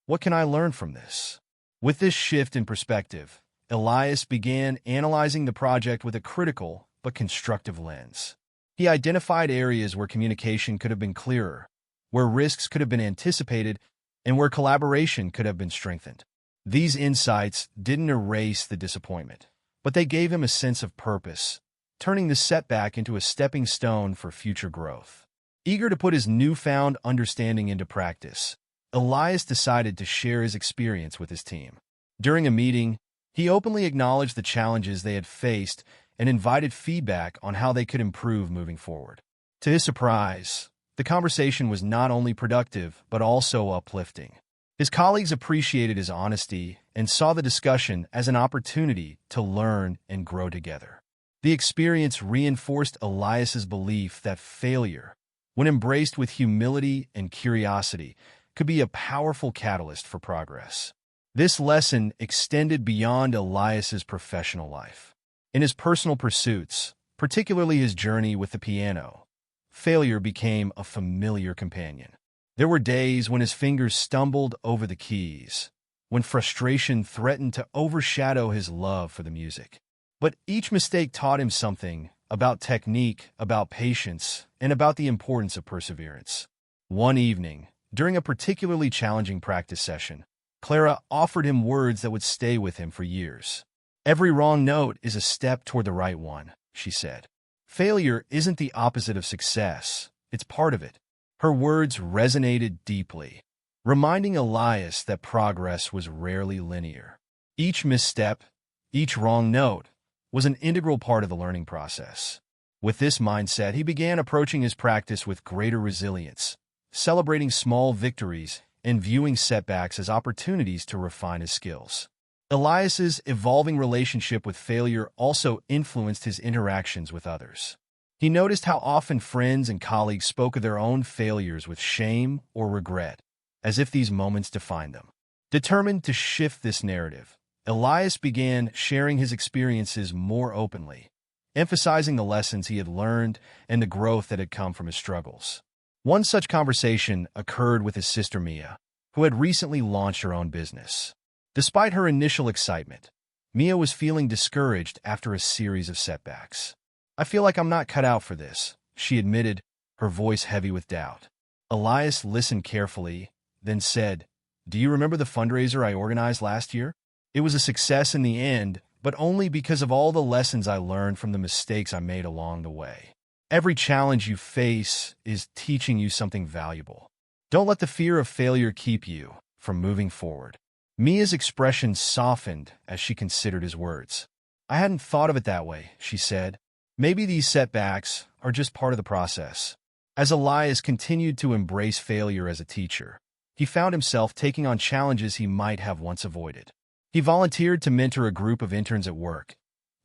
what can I learn from this? With this shift in perspective, Elias began analyzing the project with a critical but constructive lens. He identified areas where communication could have been clearer, where risks could have been anticipated, and where collaboration could have been strengthened. These insights didn't erase the disappointment, but they gave him a sense of purpose, turning the setback into a stepping stone for future growth. Eager to put his newfound understanding into practice, Elias decided to share his experience with his team. During a meeting, he openly acknowledged the challenges they had faced and invited feedback on how they could improve moving forward. To his surprise, the conversation was not only productive but also uplifting. His colleagues appreciated his honesty and saw the discussion as an opportunity to learn and grow together. The experience reinforced Elias's belief that failure, when embraced with humility and curiosity, could be a powerful catalyst for progress. This lesson extended beyond Elias's professional life. In his personal pursuits, particularly his journey with the piano, failure became a familiar companion. There were days when his fingers stumbled over the keys, when frustration threatened to overshadow his love for the music. But each mistake taught him something about technique, about patience, and about the importance of perseverance. One evening, during a particularly challenging practice session, Clara offered him words that would stay with him for years. "Every wrong note is a step toward the right one," she said. "Failure isn't the opposite of success, it's part of it." Her words resonated deeply, reminding Elias that progress was rarely linear. Each misstep, each wrong note, was an integral part of the learning process. With this mindset, he began approaching his practice with greater resilience, celebrating small victories and viewing setbacks as opportunities to refine his skills. Elias's evolving relationship with failure also influenced his interactions with others. He noticed how often friends and colleagues spoke of their own failures with shame or regret, as if these moments defined them. Determined to shift this narrative, Elias began sharing his experiences more openly, emphasizing the lessons he had learned and the growth that had come from his struggles. One such conversation occurred with his sister Mia, who had recently launched her own business. Despite her initial excitement, Mia was feeling discouraged after a series of setbacks. "I feel like I'm not cut out for this," she admitted, her voice heavy with doubt. Elias listened carefully, then said, "Do you remember the fundraiser I organized last year? It was a success in the end, but only because of all the lessons I learned from the mistakes I made along the way. Every challenge you face is teaching you something valuable. Don't let the fear of failure keep you from moving forward." Mia's expression softened as she considered his words. "I hadn't thought of it that way," she said. "Maybe these setbacks are just part of the process." As Elias continued to embrace failure as a teacher, he found himself taking on challenges he might have once avoided. He volunteered to mentor a group of interns at work,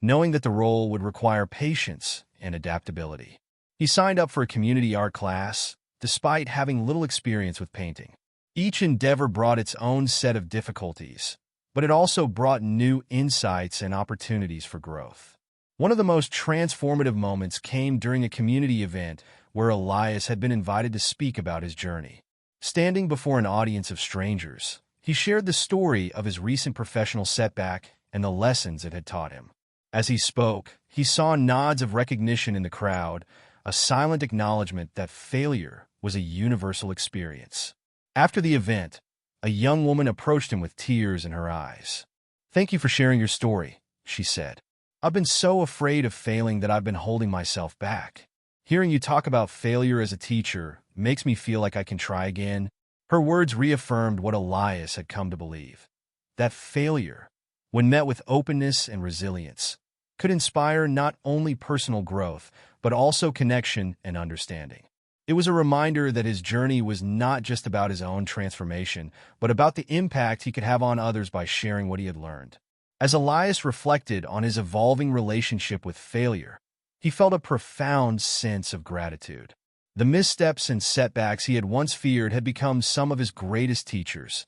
knowing that the role would require patience and adaptability. He signed up for a community art class, despite having little experience with painting. Each endeavor brought its own set of difficulties, but it also brought new insights and opportunities for growth. One of the most transformative moments came during a community event where Elias had been invited to speak about his journey. Standing before an audience of strangers, he shared the story of his recent professional setback and the lessons it had taught him. As he spoke, he saw nods of recognition in the crowd, a silent acknowledgement that failure was a universal experience. After the event, a young woman approached him with tears in her eyes. "Thank you for sharing your story," she said. "I've been so afraid of failing that I've been holding myself back. Hearing you talk about failure as a teacher makes me feel like I can try again." Her words reaffirmed what Elias had come to believe, that failure, when met with openness and resilience, could inspire not only personal growth, but also connection and understanding. It was a reminder that his journey was not just about his own transformation, but about the impact he could have on others by sharing what he had learned. As Elias reflected on his evolving relationship with failure, he felt a profound sense of gratitude. The missteps and setbacks he had once feared had become some of his greatest teachers,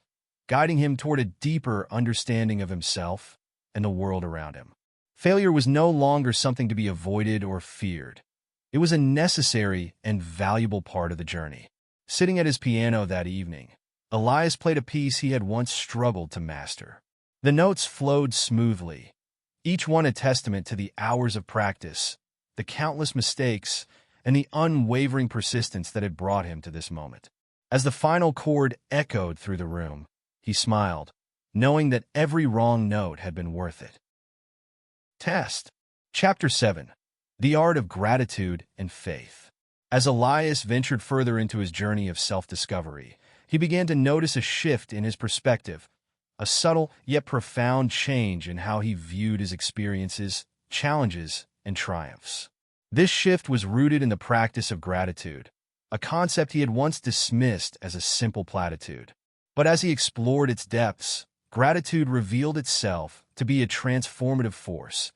guiding him toward a deeper understanding of himself and the world around him. Failure was no longer something to be avoided or feared. It was a necessary and valuable part of the journey. Sitting at his piano that evening, Elias played a piece he had once struggled to master. The notes flowed smoothly, each one a testament to the hours of practice, the countless mistakes, and the unwavering persistence that had brought him to this moment. As the final chord echoed through the room, he smiled, knowing that every wrong note had been worth it. Test. Chapter 7. The Art of Gratitude and Faith. As Elias ventured further into his journey of self-discovery, he began to notice a shift in his perspective, a subtle yet profound change in how he viewed his experiences, challenges, and triumphs. This shift was rooted in the practice of gratitude, a concept he had once dismissed as a simple platitude. But as he explored its depths, gratitude revealed itself to be a transformative force,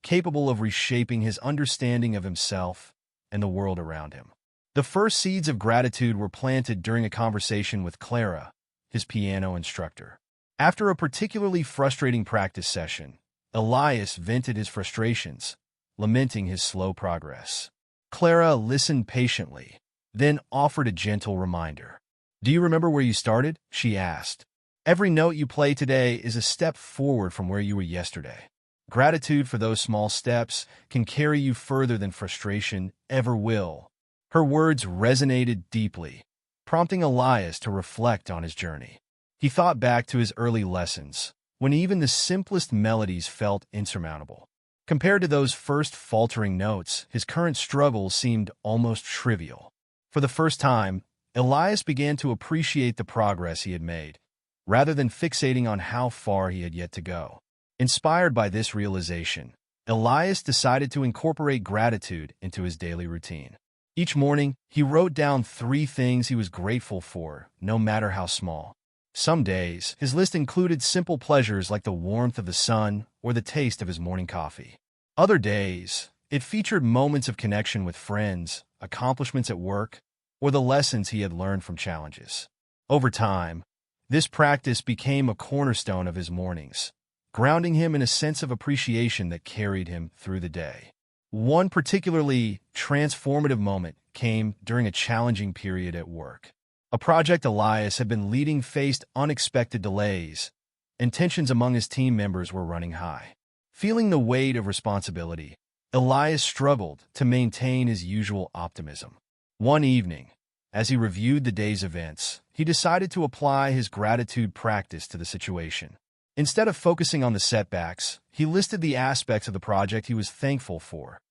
capable of reshaping his understanding of himself and the world around him. The first seeds of gratitude were planted during a conversation with Clara, his piano instructor. After a particularly frustrating practice session, Elias vented his frustrations, lamenting his slow progress. Clara listened patiently, then offered a gentle reminder. "Do you remember where you started?" she asked. "Every note you play today is a step forward from where you were yesterday. Gratitude for those small steps can carry you further than frustration ever will." Her words resonated deeply, prompting Elias to reflect on his journey. He thought back to his early lessons, when even the simplest melodies felt insurmountable. Compared to those first faltering notes, his current struggles seemed almost trivial. For the first time, Elias began to appreciate the progress he had made, rather than fixating on how far he had yet to go. Inspired by this realization, Elias decided to incorporate gratitude into his daily routine. Each morning, he wrote down 3 things he was grateful for, no matter how small. Some days, his list included simple pleasures like the warmth of the sun or the taste of his morning coffee. Other days, it featured moments of connection with friends, accomplishments at work, or the lessons he had learned from challenges. Over time, this practice became a cornerstone of his mornings, grounding him in a sense of appreciation that carried him through the day. One particularly transformative moment came during a challenging period at work. A project Elias had been leading faced unexpected delays, and tensions among his team members were running high. Feeling the weight of responsibility, Elias struggled to maintain his usual optimism. One evening, as he reviewed the day's events, he decided to apply his gratitude practice to the situation. Instead of focusing on the setbacks, he listed the aspects of the project he was thankful for: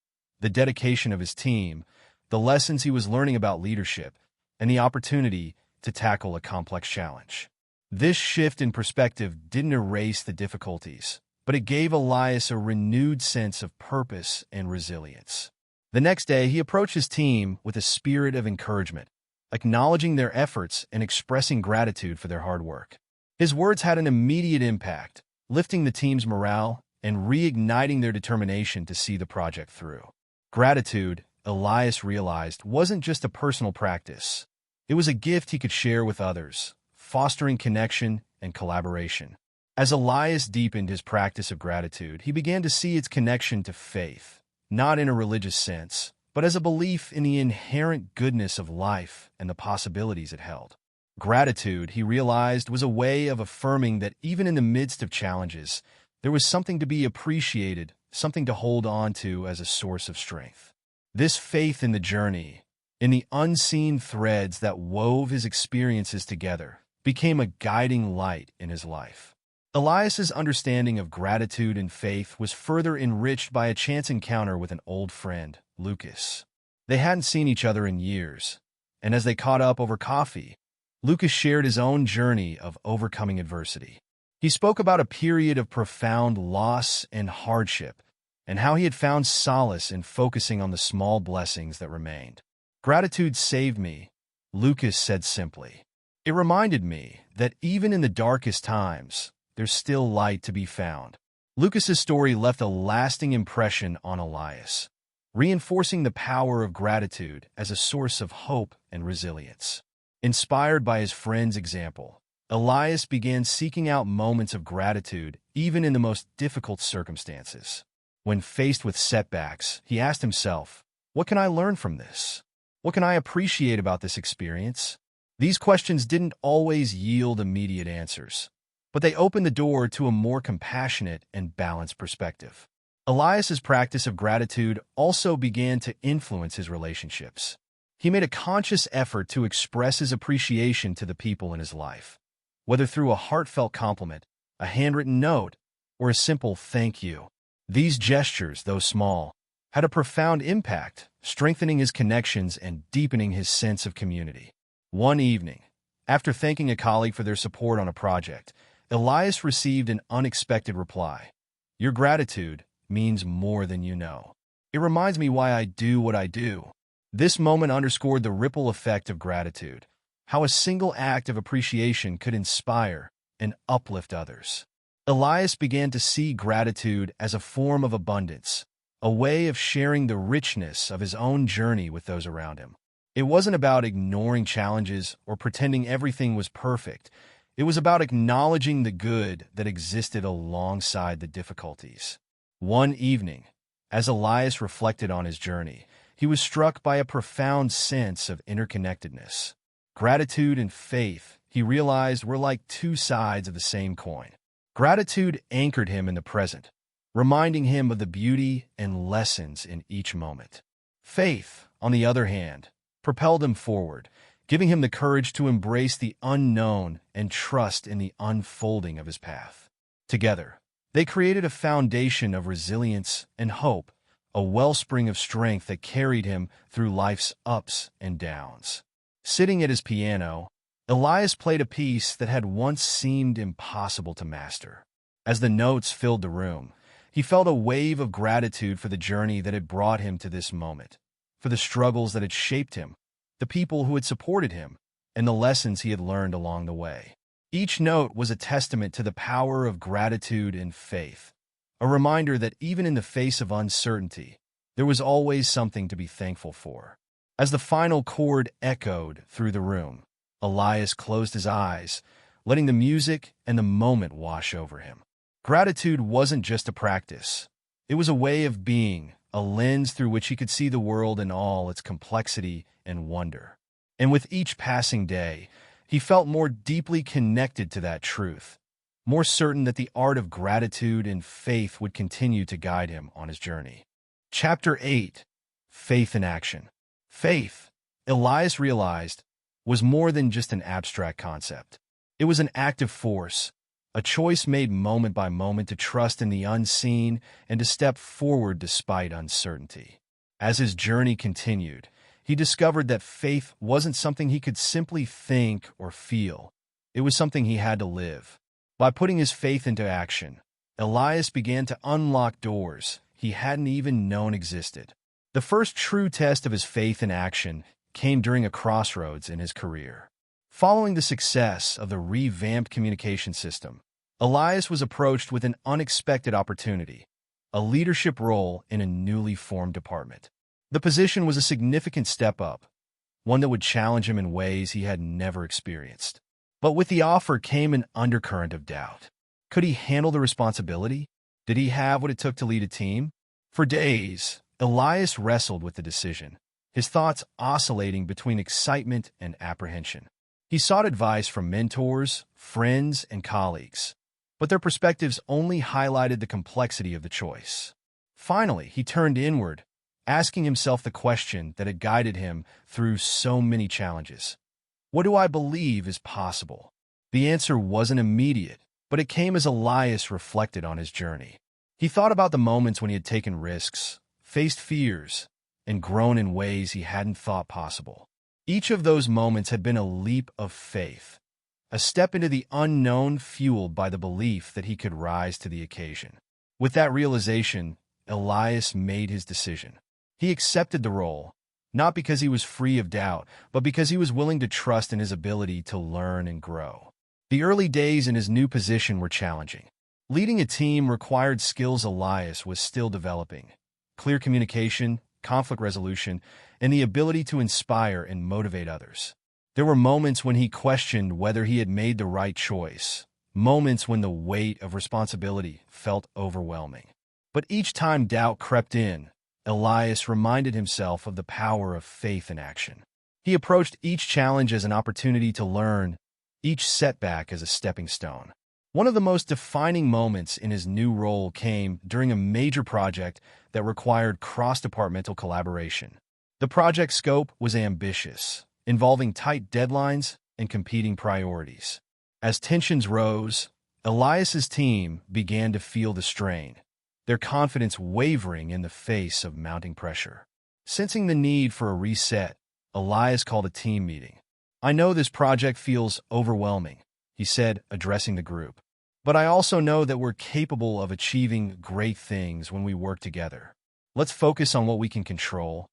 the dedication of his team, the lessons he was learning about leadership, and the opportunity to tackle a complex challenge. This shift in perspective didn't erase the difficulties, but it gave Elias a renewed sense of purpose and resilience. The next day, he approached his team with a spirit of encouragement, acknowledging their efforts and expressing gratitude for their hard work. His words had an immediate impact, lifting the team's morale and reigniting their determination to see the project through. Gratitude, Elias realized, wasn't just a personal practice. It was a gift he could share with others, fostering connection and collaboration. As Elias deepened his practice of gratitude, he began to see its connection to faith, not in a religious sense, but as a belief in the inherent goodness of life and the possibilities it held. Gratitude, he realized, was a way of affirming that even in the midst of challenges, there was something to be appreciated, something to hold on to as a source of strength. This faith in the journey, in the unseen threads that wove his experiences together, became a guiding light in his life. Elias's understanding of gratitude and faith was further enriched by a chance encounter with an old friend, Lucas. They hadn't seen each other in years, and as they caught up over coffee, Lucas shared his own journey of overcoming adversity. He spoke about a period of profound loss and hardship, and how he had found solace in focusing on the small blessings that remained. "Gratitude saved me," Lucas said simply. "It reminded me that even in the darkest times, there's still light to be found." Lucas's story left a lasting impression on Elias, reinforcing the power of gratitude as a source of hope and resilience. Inspired by his friend's example, Elias began seeking out moments of gratitude even in the most difficult circumstances. When faced with setbacks, he asked himself, "What can I learn from this? What can I appreciate about this experience?" These questions didn't always yield immediate answers, but they opened the door to a more compassionate and balanced perspective. Elias's practice of gratitude also began to influence his relationships. He made a conscious effort to express his appreciation to the people in his life, whether through a heartfelt compliment, a handwritten note, or a simple thank you. These gestures, though small, had a profound impact, strengthening his connections and deepening his sense of community. One evening, after thanking a colleague for their support on a project, Elias received an unexpected reply. "Your gratitude means more than you know. It reminds me why I do what I do." This moment underscored the ripple effect of gratitude, how a single act of appreciation could inspire and uplift others. Elias began to see gratitude as a form of abundance, a way of sharing the richness of his own journey with those around him. It wasn't about ignoring challenges or pretending everything was perfect. It was about acknowledging the good that existed alongside the difficulties. One evening, as Elias reflected on his journey, he was struck by a profound sense of interconnectedness. Gratitude and faith, he realized, were like two sides of the same coin. Gratitude anchored him in the present, reminding him of the beauty and lessons in each moment. Faith, on the other hand, propelled him forward, giving him the courage to embrace the unknown and trust in the unfolding of his path. Together, they created a foundation of resilience and hope, a wellspring of strength that carried him through life's ups and downs. Sitting at his piano, Elias played a piece that had once seemed impossible to master. As the notes filled the room, he felt a wave of gratitude for the journey that had brought him to this moment, for the struggles that had shaped him, the people who had supported him, and the lessons he had learned along the way. Each note was a testament to the power of gratitude and faith, a reminder that even in the face of uncertainty, there was always something to be thankful for. As the final chord echoed through the room, Elias closed his eyes, letting the music and the moment wash over him. Gratitude wasn't just a practice. It was a way of being, a lens through which he could see the world in all its complexity and wonder. And with each passing day, he felt more deeply connected to that truth, more certain that the art of gratitude and faith would continue to guide him on his journey. Chapter 8. Faith in Action. Faith, Elias realized, was more than just an abstract concept. It was an active force, a choice made moment by moment to trust in the unseen and to step forward despite uncertainty. As his journey continued, he discovered that faith wasn't something he could simply think or feel. It was something he had to live. By putting his faith into action, Elias began to unlock doors he hadn't even known existed. The first true test of his faith in action came during a crossroads in his career. Following the success of the revamped communication system, Elias was approached with an unexpected opportunity, a leadership role in a newly formed department. The position was a significant step up, one that would challenge him in ways he had never experienced. But with the offer came an undercurrent of doubt. Could he handle the responsibility? Did he have what it took to lead a team? For days, Elias wrestled with the decision, his thoughts oscillating between excitement and apprehension. He sought advice from mentors, friends, and colleagues, but their perspectives only highlighted the complexity of the choice. Finally, he turned inward, asking himself the question that had guided him through so many challenges. What do I believe is possible? The answer wasn't immediate, but it came as Elias reflected on his journey. He thought about the moments when he had taken risks, faced fears, and grown in ways he hadn't thought possible. Each of those moments had been a leap of faith, a step into the unknown fueled by the belief that he could rise to the occasion. With that realization, Elias made his decision. He accepted the role, not because he was free of doubt, but because he was willing to trust in his ability to learn and grow. The early days in his new position were challenging. Leading a team required skills Elias was still developing: clear communication, conflict resolution, and the ability to inspire and motivate others. There were moments when he questioned whether he had made the right choice, moments when the weight of responsibility felt overwhelming. But each time doubt crept in, Elias reminded himself of the power of faith in action. He approached each challenge as an opportunity to learn, each setback as a stepping stone. One of the most defining moments in his new role came during a major project that required cross-departmental collaboration. The project scope was ambitious, involving tight deadlines and competing priorities. As tensions rose, Elias's team began to feel the strain, their confidence wavering in the face of mounting pressure. Sensing the need for a reset, Elias called a team meeting. "I know this project feels overwhelming," he said, addressing the group. "But I also know that we're capable of achieving great things when we work together. Let's focus on what we can control,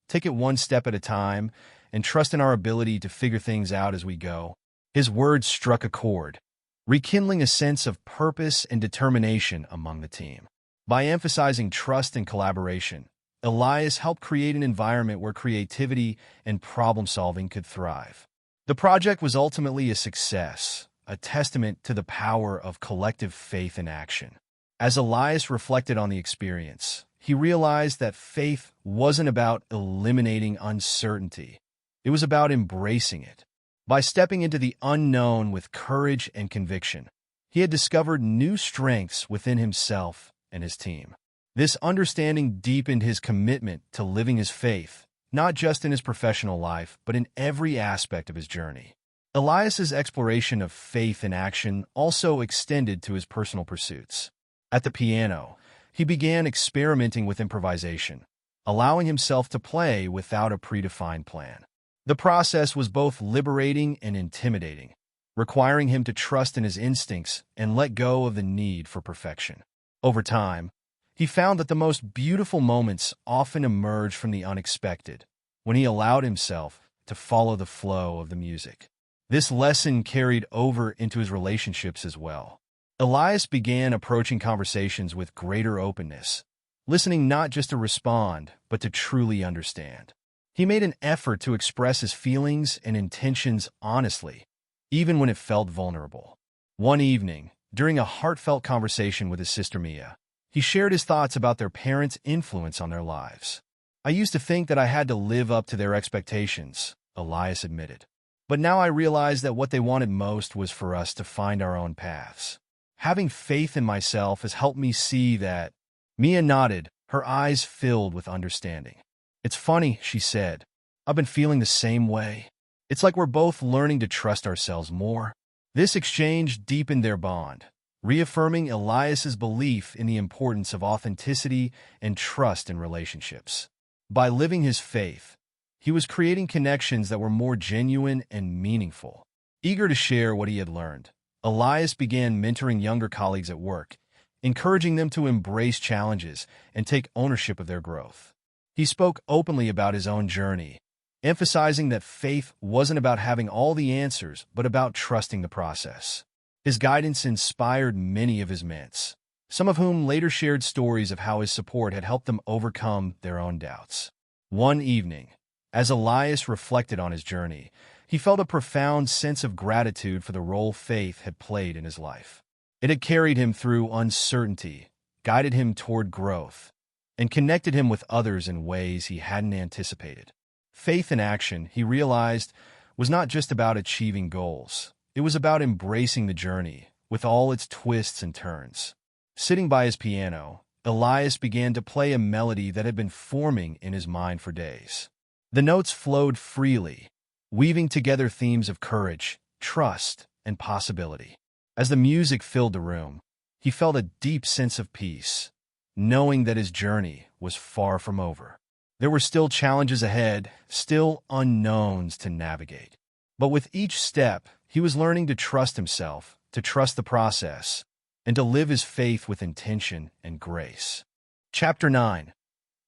take it one step at a time, and trust in our ability to figure things out as we go." His words struck a chord, rekindling a sense of purpose and determination among the team. By emphasizing trust and collaboration, Elias helped create an environment where creativity and problem-solving could thrive. The project was ultimately a success, a testament to the power of collective faith in action. As Elias reflected on the experience, he realized that faith wasn't about eliminating uncertainty. It was about embracing it. By stepping into the unknown with courage and conviction, he had discovered new strengths within himself and his team. This understanding deepened his commitment to living his faith, not just in his professional life, but in every aspect of his journey. Elias's exploration of faith in action also extended to his personal pursuits. At the piano, he began experimenting with improvisation, allowing himself to play without a predefined plan. The process was both liberating and intimidating, requiring him to trust in his instincts and let go of the need for perfection. Over time, he found that the most beautiful moments often emerged from the unexpected, when he allowed himself to follow the flow of the music. This lesson carried over into his relationships as well. Elias began approaching conversations with greater openness, listening not just to respond, but to truly understand. He made an effort to express his feelings and intentions honestly, even when it felt vulnerable. One evening, during a heartfelt conversation with his sister Mia, he shared his thoughts about their parents' influence on their lives. "I used to think that I had to live up to their expectations," Elias admitted. "But now I realize that what they wanted most was for us to find our own paths. Having faith in myself has helped me see that." Mia nodded, her eyes filled with understanding. "It's funny," she said. "I've been feeling the same way. It's like we're both learning to trust ourselves more." This exchange deepened their bond, reaffirming Elias's belief in the importance of authenticity and trust in relationships. By living his faith, he was creating connections that were more genuine and meaningful. Eager to share what he had learned, Elias began mentoring younger colleagues at work, encouraging them to embrace challenges and take ownership of their growth. He spoke openly about his own journey, emphasizing that faith wasn't about having all the answers, but about trusting the process. His guidance inspired many of his mates, some of whom later shared stories of how his support had helped them overcome their own doubts. One evening, as Elias reflected on his journey, he felt a profound sense of gratitude for the role faith had played in his life. It had carried him through uncertainty, guided him toward growth, and connected him with others in ways he hadn't anticipated. Faith in action, he realized, was not just about achieving goals. It was about embracing the journey, with all its twists and turns. Sitting by his piano, Elias began to play a melody that had been forming in his mind for days. The notes flowed freely, weaving together themes of courage, trust, and possibility. As the music filled the room, he felt a deep sense of peace, knowing that his journey was far from over. There were still challenges ahead, still unknowns to navigate. But with each step, he was learning to trust himself, to trust the process, and to live his faith with intention and grace. Chapter 9.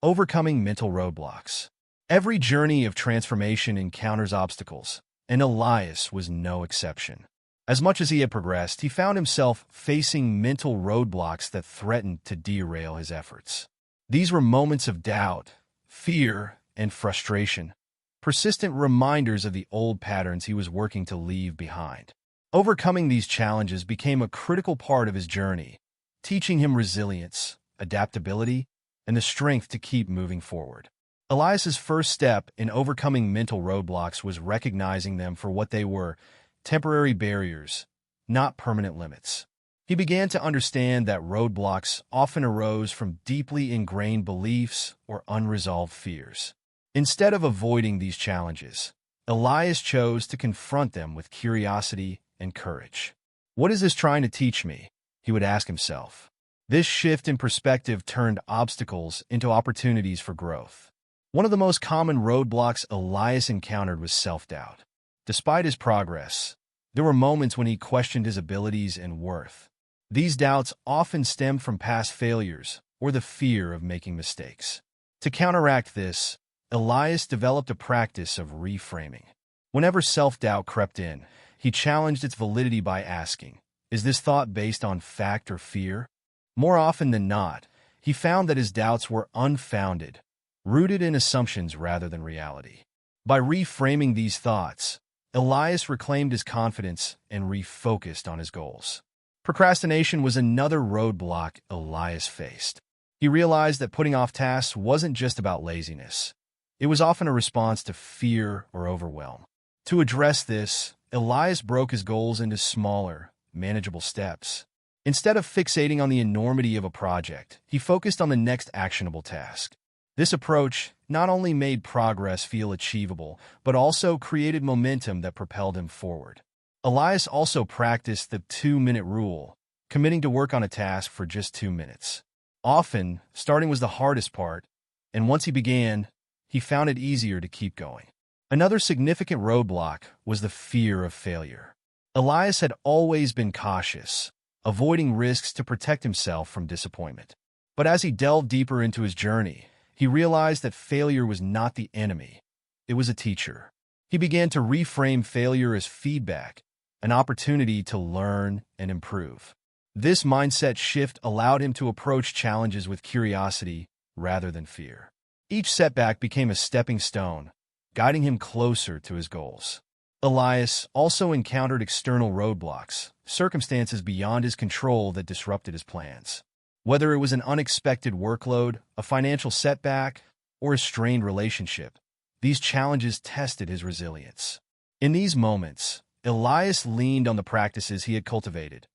Overcoming Mental Roadblocks. Every journey of transformation encounters obstacles, and Elias was no exception. As much as he had progressed, he found himself facing mental roadblocks that threatened to derail his efforts. These were moments of doubt, fear, and frustration, persistent reminders of the old patterns he was working to leave behind. Overcoming these challenges became a critical part of his journey, teaching him resilience, adaptability, and the strength to keep moving forward. Elias's first step in overcoming mental roadblocks was recognizing them for what they were: temporary barriers, not permanent limits. He began to understand that roadblocks often arose from deeply ingrained beliefs or unresolved fears. Instead of avoiding these challenges, Elias chose to confront them with curiosity and courage. "What is this trying to teach me?" he would ask himself. This shift in perspective turned obstacles into opportunities for growth. One of the most common roadblocks Elias encountered was self-doubt. Despite his progress, there were moments when he questioned his abilities and worth. These doubts often stemmed from past failures or the fear of making mistakes. To counteract this, Elias developed a practice of reframing. Whenever self-doubt crept in, he challenged its validity by asking, "Is this thought based on fact or fear?" More often than not, he found that his doubts were unfounded, rooted in assumptions rather than reality. By reframing these thoughts, Elias reclaimed his confidence and refocused on his goals. Procrastination was another roadblock Elias faced. He realized that putting off tasks wasn't just about laziness. It was often a response to fear or overwhelm. To address this, Elias broke his goals into smaller, manageable steps. Instead of fixating on the enormity of a project, he focused on the next actionable task. This approach not only made progress feel achievable, but also created momentum that propelled him forward. Elias also practiced the 2-minute rule, committing to work on a task for just 2 minutes. Often, starting was the hardest part, and once he began, he found it easier to keep going. Another significant roadblock was the fear of failure. Elias had always been cautious, avoiding risks to protect himself from disappointment. But as he delved deeper into his journey, he realized that failure was not the enemy. It was a teacher. He began to reframe failure as feedback, an opportunity to learn and improve. This mindset shift allowed him to approach challenges with curiosity rather than fear. Each setback became a stepping stone, guiding him closer to his goals. Elias also encountered external roadblocks, circumstances beyond his control that disrupted his plans. Whether it was an unexpected workload, a financial setback, or a strained relationship, these challenges tested his resilience. In these moments, Elias leaned on the practices he had cultivated: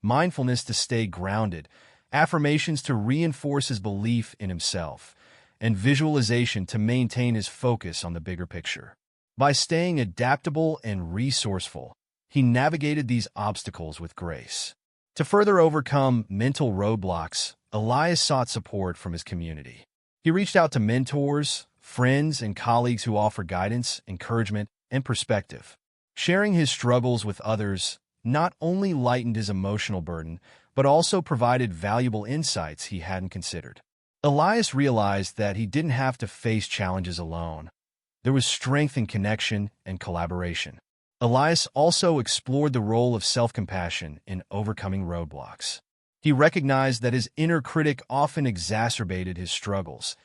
mindfulness to stay grounded, affirmations to reinforce his belief in himself, and visualization to maintain his focus on the bigger picture. By staying adaptable and resourceful, he navigated these obstacles with grace. To further overcome mental roadblocks, Elias sought support from his community. He reached out to mentors, friends, and colleagues who offered guidance, encouragement, and perspective. Sharing his struggles with others not only lightened his emotional burden, but also provided valuable insights he hadn't considered. Elias realized that he didn't have to face challenges alone. There was strength in connection and collaboration. Elias also explored the role of self-compassion in overcoming roadblocks. He recognized that his inner critic often exacerbated his struggles,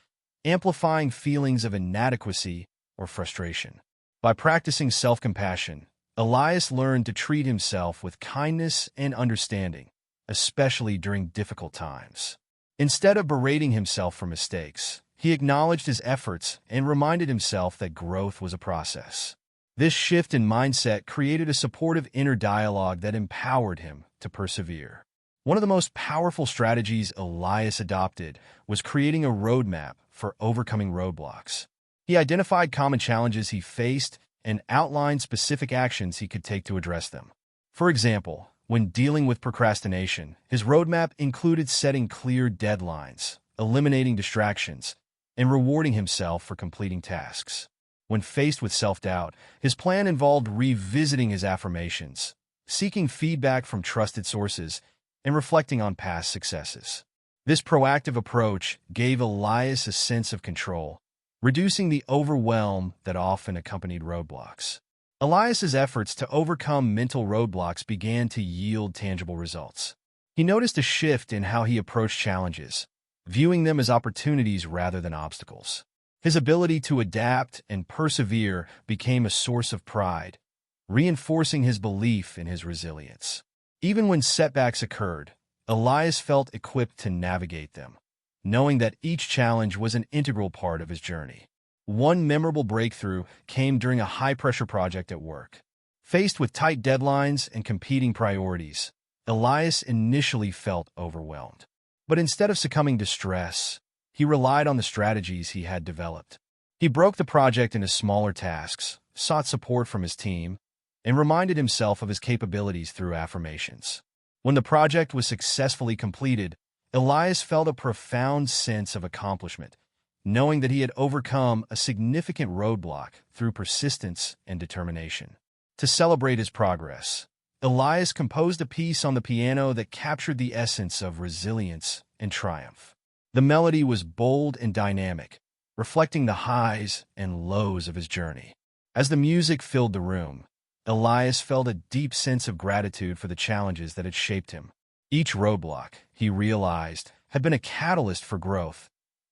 amplifying feelings of inadequacy or frustration. By practicing self-compassion, Elias learned to treat himself with kindness and understanding, especially during difficult times. Instead of berating himself for mistakes, he acknowledged his efforts and reminded himself that growth was a process. This shift in mindset created a supportive inner dialogue that empowered him to persevere. One of the most powerful strategies Elias adopted was creating a roadmap for overcoming roadblocks. He identified common challenges he faced and outlined specific actions he could take to address them. For example, when dealing with procrastination, his roadmap included setting clear deadlines, eliminating distractions, and rewarding himself for completing tasks. When faced with self-doubt, his plan involved revisiting his affirmations, seeking feedback from trusted sources, and reflecting on past successes. This proactive approach gave Elias a sense of control, reducing the overwhelm that often accompanied roadblocks. Elias's efforts to overcome mental roadblocks began to yield tangible results. He noticed a shift in how he approached challenges, viewing them as opportunities rather than obstacles. His ability to adapt and persevere became a source of pride, reinforcing his belief in his resilience. Even when setbacks occurred, Elias felt equipped to navigate them, knowing that each challenge was an integral part of his journey. One memorable breakthrough came during a high-pressure project at work. Faced with tight deadlines and competing priorities, Elias initially felt overwhelmed. But instead of succumbing to stress, he relied on the strategies he had developed. He broke the project into smaller tasks, sought support from his team, and reminded himself of his capabilities through affirmations. When the project was successfully completed, Elias felt a profound sense of accomplishment, knowing that he had overcome a significant roadblock through persistence and determination. To celebrate his progress, Elias composed a piece on the piano that captured the essence of resilience and triumph. The melody was bold and dynamic, reflecting the highs and lows of his journey. As the music filled the room, Elias felt a deep sense of gratitude for the challenges that had shaped him. Each roadblock, he realized, had been a catalyst for growth,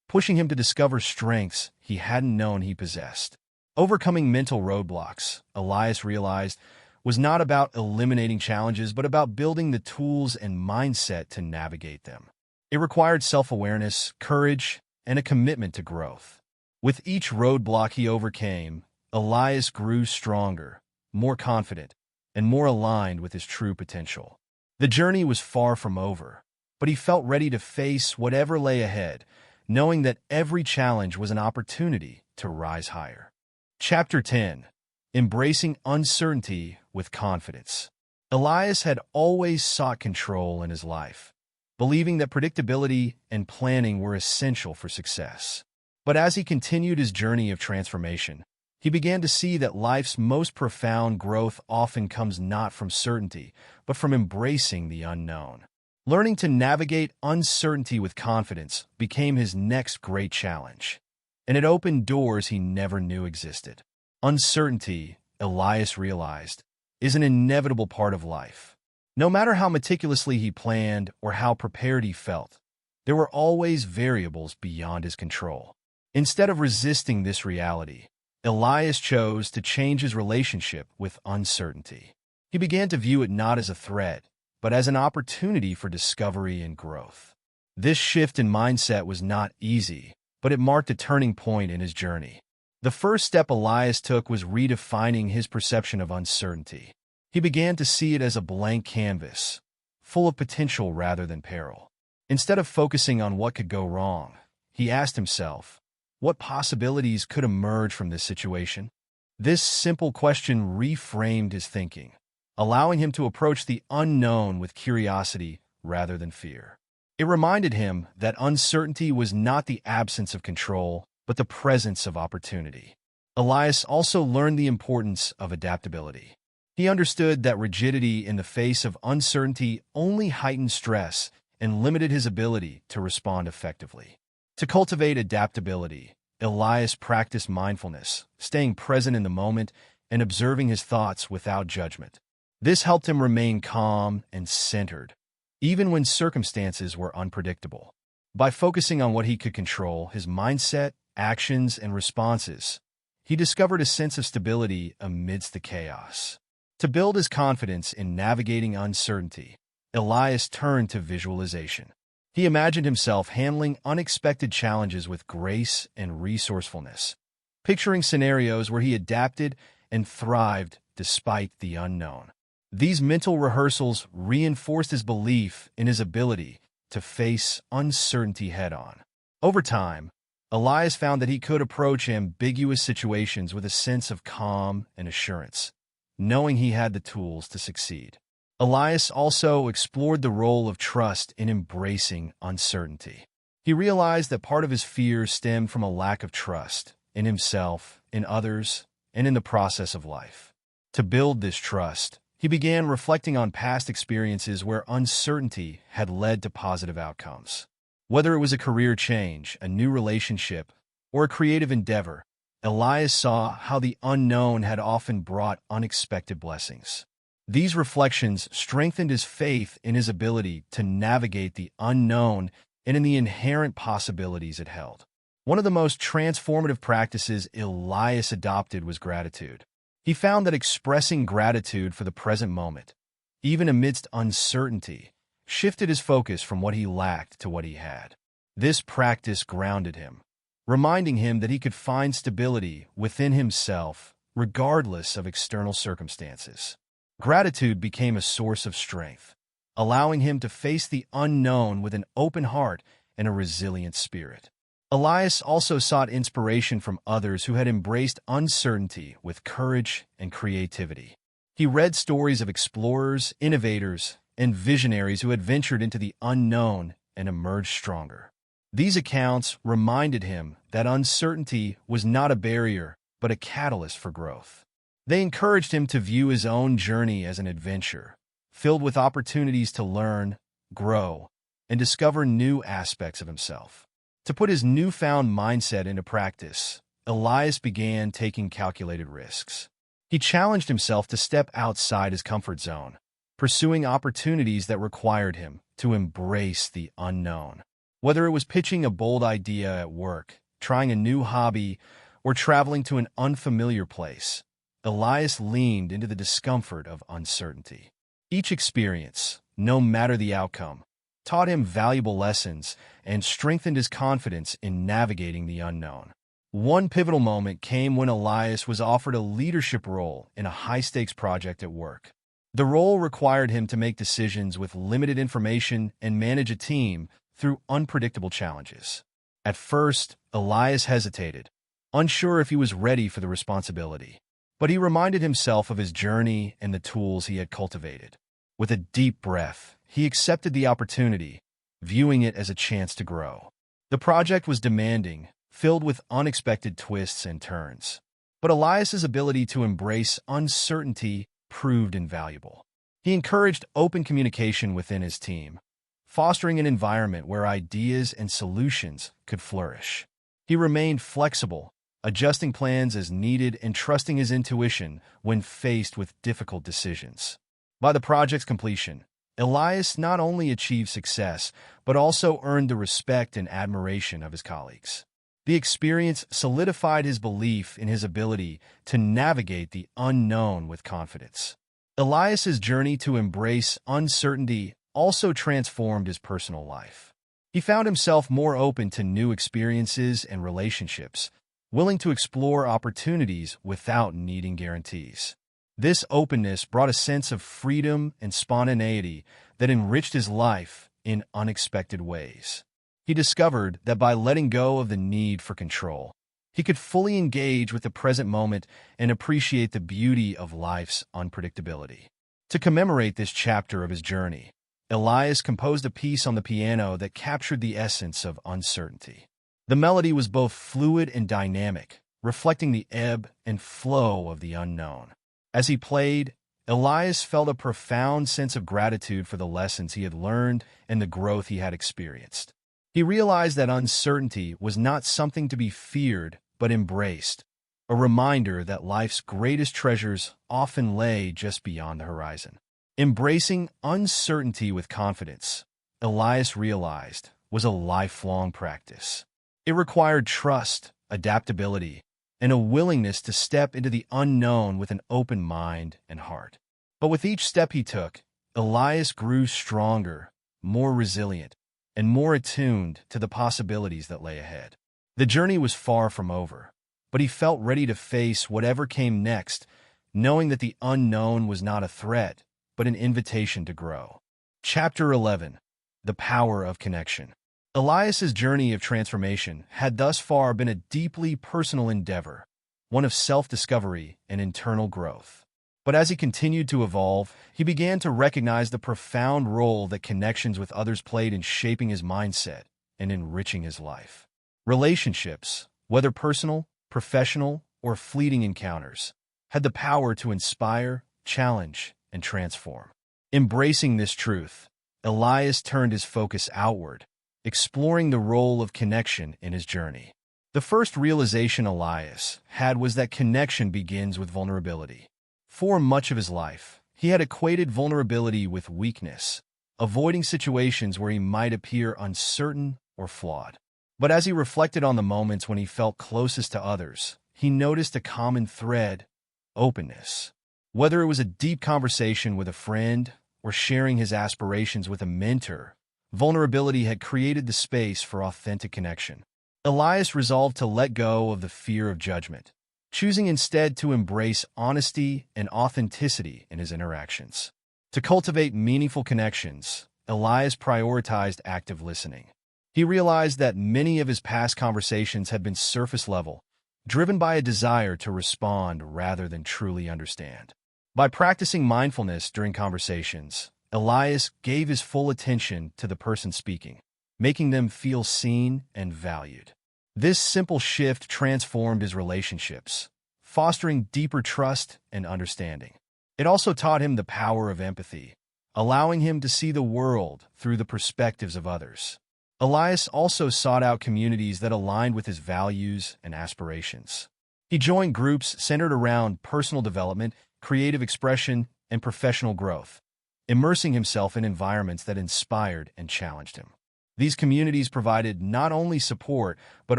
pushing him to discover strengths he hadn't known he possessed. Overcoming mental roadblocks, Elias realized, was not about eliminating challenges, but about building the tools and mindset to navigate them. It required self-awareness, courage, and a commitment to growth. With each roadblock he overcame, Elias grew stronger, more confident, and more aligned with his true potential. The journey was far from over, but he felt ready to face whatever lay ahead, knowing that every challenge was an opportunity to rise higher. Chapter 10. Embracing Uncertainty with Confidence. Elias had always sought control in his life, believing that predictability and planning were essential for success. But as he continued his journey of transformation, he began to see that life's most profound growth often comes not from certainty, but from embracing the unknown. Learning to navigate uncertainty with confidence became his next great challenge, and it opened doors he never knew existed. Uncertainty, Elias realized, is an inevitable part of life. No matter how meticulously he planned or how prepared he felt, there were always variables beyond his control. Instead of resisting this reality, Elias chose to change his relationship with uncertainty. He began to view it not as a threat, but as an opportunity for discovery and growth. This shift in mindset was not easy, but it marked a turning point in his journey. The first step Elias took was redefining his perception of uncertainty. He began to see it as a blank canvas, full of potential rather than peril. Instead of focusing on what could go wrong, he asked himself, what possibilities could emerge from this situation? This simple question reframed his thinking, allowing him to approach the unknown with curiosity rather than fear. It reminded him that uncertainty was not the absence of control, but the presence of opportunity. Elias also learned the importance of adaptability. He understood that rigidity in the face of uncertainty only heightened stress and limited his ability to respond effectively. To cultivate adaptability, Elias practiced mindfulness, staying present in the moment and observing his thoughts without judgment. This helped him remain calm and centered, even when circumstances were unpredictable. By focusing on what he could control, his mindset, actions, and responses, he discovered a sense of stability amidst the chaos. To build his confidence in navigating uncertainty, Elias turned to visualization. He imagined himself handling unexpected challenges with grace and resourcefulness, picturing scenarios where he adapted and thrived despite the unknown. These mental rehearsals reinforced his belief in his ability to face uncertainty head-on. Over time, Elias found that he could approach ambiguous situations with a sense of calm and assurance, knowing he had the tools to succeed. Elias also explored the role of trust in embracing uncertainty. He realized that part of his fear stemmed from a lack of trust in himself, in others, and in the process of life. To build this trust, he began reflecting on past experiences where uncertainty had led to positive outcomes. Whether it was a career change, a new relationship, or a creative endeavor, Elias saw how the unknown had often brought unexpected blessings. These reflections strengthened his faith in his ability to navigate the unknown and in the inherent possibilities it held. One of the most transformative practices Elias adopted was gratitude. He found that expressing gratitude for the present moment, even amidst uncertainty, shifted his focus from what he lacked to what he had. This practice grounded him, reminding him that he could find stability within himself regardless of external circumstances. Gratitude became a source of strength, allowing him to face the unknown with an open heart and a resilient spirit. Elias also sought inspiration from others who had embraced uncertainty with courage and creativity. He read stories of explorers, innovators, and visionaries who had ventured into the unknown and emerged stronger. These accounts reminded him that uncertainty was not a barrier, but a catalyst for growth. They encouraged him to view his own journey as an adventure, filled with opportunities to learn, grow, and discover new aspects of himself. To put his newfound mindset into practice, Elias began taking calculated risks. He challenged himself to step outside his comfort zone, pursuing opportunities that required him to embrace the unknown. Whether it was pitching a bold idea at work, trying a new hobby, or traveling to an unfamiliar place, Elias leaned into the discomfort of uncertainty. Each experience, no matter the outcome, taught him valuable lessons and strengthened his confidence in navigating the unknown. One pivotal moment came when Elias was offered a leadership role in a high-stakes project at work. The role required him to make decisions with limited information and manage a team through unpredictable challenges. At first, Elias hesitated, unsure if he was ready for the responsibility. But he reminded himself of his journey and the tools he had cultivated. With a deep breath, he accepted the opportunity, viewing it as a chance to grow. The project was demanding, filled with unexpected twists and turns. But Elias's ability to embrace uncertainty proved invaluable. He encouraged open communication within his team, fostering an environment where ideas and solutions could flourish. He remained flexible, adjusting plans as needed and trusting his intuition when faced with difficult decisions. By the project's completion, Elias not only achieved success, but also earned the respect and admiration of his colleagues. The experience solidified his belief in his ability to navigate the unknown with confidence. Elias's journey to embrace uncertainty also transformed his personal life. He found himself more open to new experiences and relationships, willing to explore opportunities without needing guarantees. This openness brought a sense of freedom and spontaneity that enriched his life in unexpected ways. He discovered that by letting go of the need for control, he could fully engage with the present moment and appreciate the beauty of life's unpredictability. To commemorate this chapter of his journey, Elias composed a piece on the piano that captured the essence of uncertainty. The melody was both fluid and dynamic, reflecting the ebb and flow of the unknown. As he played, Elias felt a profound sense of gratitude for the lessons he had learned and the growth he had experienced. He realized that uncertainty was not something to be feared but embraced, a reminder that life's greatest treasures often lay just beyond the horizon. Embracing uncertainty with confidence, Elias realized, was a lifelong practice. It required trust, adaptability, and a willingness to step into the unknown with an open mind and heart. But with each step he took, Elias grew stronger, more resilient, and more attuned to the possibilities that lay ahead. The journey was far from over, but he felt ready to face whatever came next, knowing that the unknown was not a threat, but an invitation to grow. Chapter 11. The Power of Connection. Elias's journey of transformation had thus far been a deeply personal endeavor, one of self-discovery and internal growth. But as he continued to evolve, he began to recognize the profound role that connections with others played in shaping his mindset and enriching his life. Relationships, whether personal, professional, or fleeting encounters, had the power to inspire, challenge, and transform. Embracing this truth, Elias turned his focus outward, exploring the role of connection in his journey. The first realization Elias had was that connection begins with vulnerability. For much of his life, he had equated vulnerability with weakness, avoiding situations where he might appear uncertain or flawed. But as he reflected on the moments when he felt closest to others, he noticed a common thread: openness. Whether it was a deep conversation with a friend or sharing his aspirations with a mentor, vulnerability had created the space for authentic connection. Elias resolved to let go of the fear of judgment, choosing instead to embrace honesty and authenticity in his interactions. To cultivate meaningful connections, Elias prioritized active listening. He realized that many of his past conversations had been surface level, driven by a desire to respond rather than truly understand. By practicing mindfulness during conversations, Elias gave his full attention to the person speaking, making them feel seen and valued. This simple shift transformed his relationships, fostering deeper trust and understanding. It also taught him the power of empathy, allowing him to see the world through the perspectives of others. Elias also sought out communities that aligned with his values and aspirations. He joined groups centered around personal development, creative expression, and professional growth, immersing himself in environments that inspired and challenged him. These communities provided not only support, but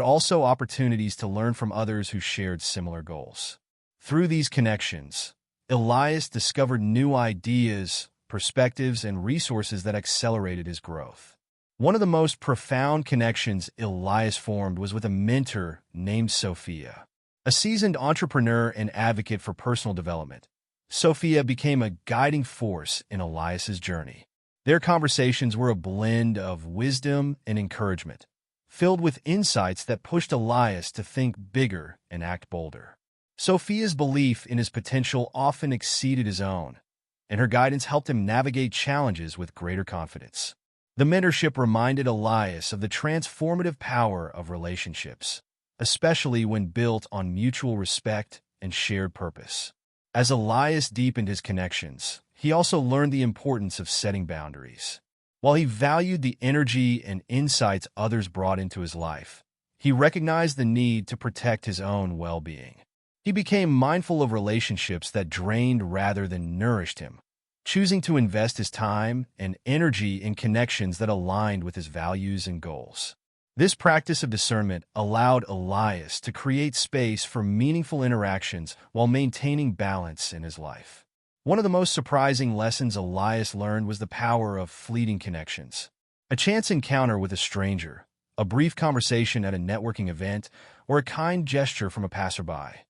also opportunities to learn from others who shared similar goals. Through these connections, Elias discovered new ideas, perspectives, and resources that accelerated his growth. One of the most profound connections Elias formed was with a mentor named Sophia. A seasoned entrepreneur and advocate for personal development, Sophia became a guiding force in Elias's journey. Their conversations were a blend of wisdom and encouragement, filled with insights that pushed Elias to think bigger and act bolder. Sophia's belief in his potential often exceeded his own, and her guidance helped him navigate challenges with greater confidence. The mentorship reminded Elias of the transformative power of relationships, especially when built on mutual respect and shared purpose. As Elias deepened his connections, he also learned the importance of setting boundaries. While he valued the energy and insights others brought into his life, he recognized the need to protect his own well-being. He became mindful of relationships that drained rather than nourished him, choosing to invest his time and energy in connections that aligned with his values and goals. This practice of discernment allowed Elias to create space for meaningful interactions while maintaining balance in his life. One of the most surprising lessons Elias learned was the power of fleeting connections. A chance encounter with a stranger, a brief conversation at a networking event, or a kind gesture from a passerby.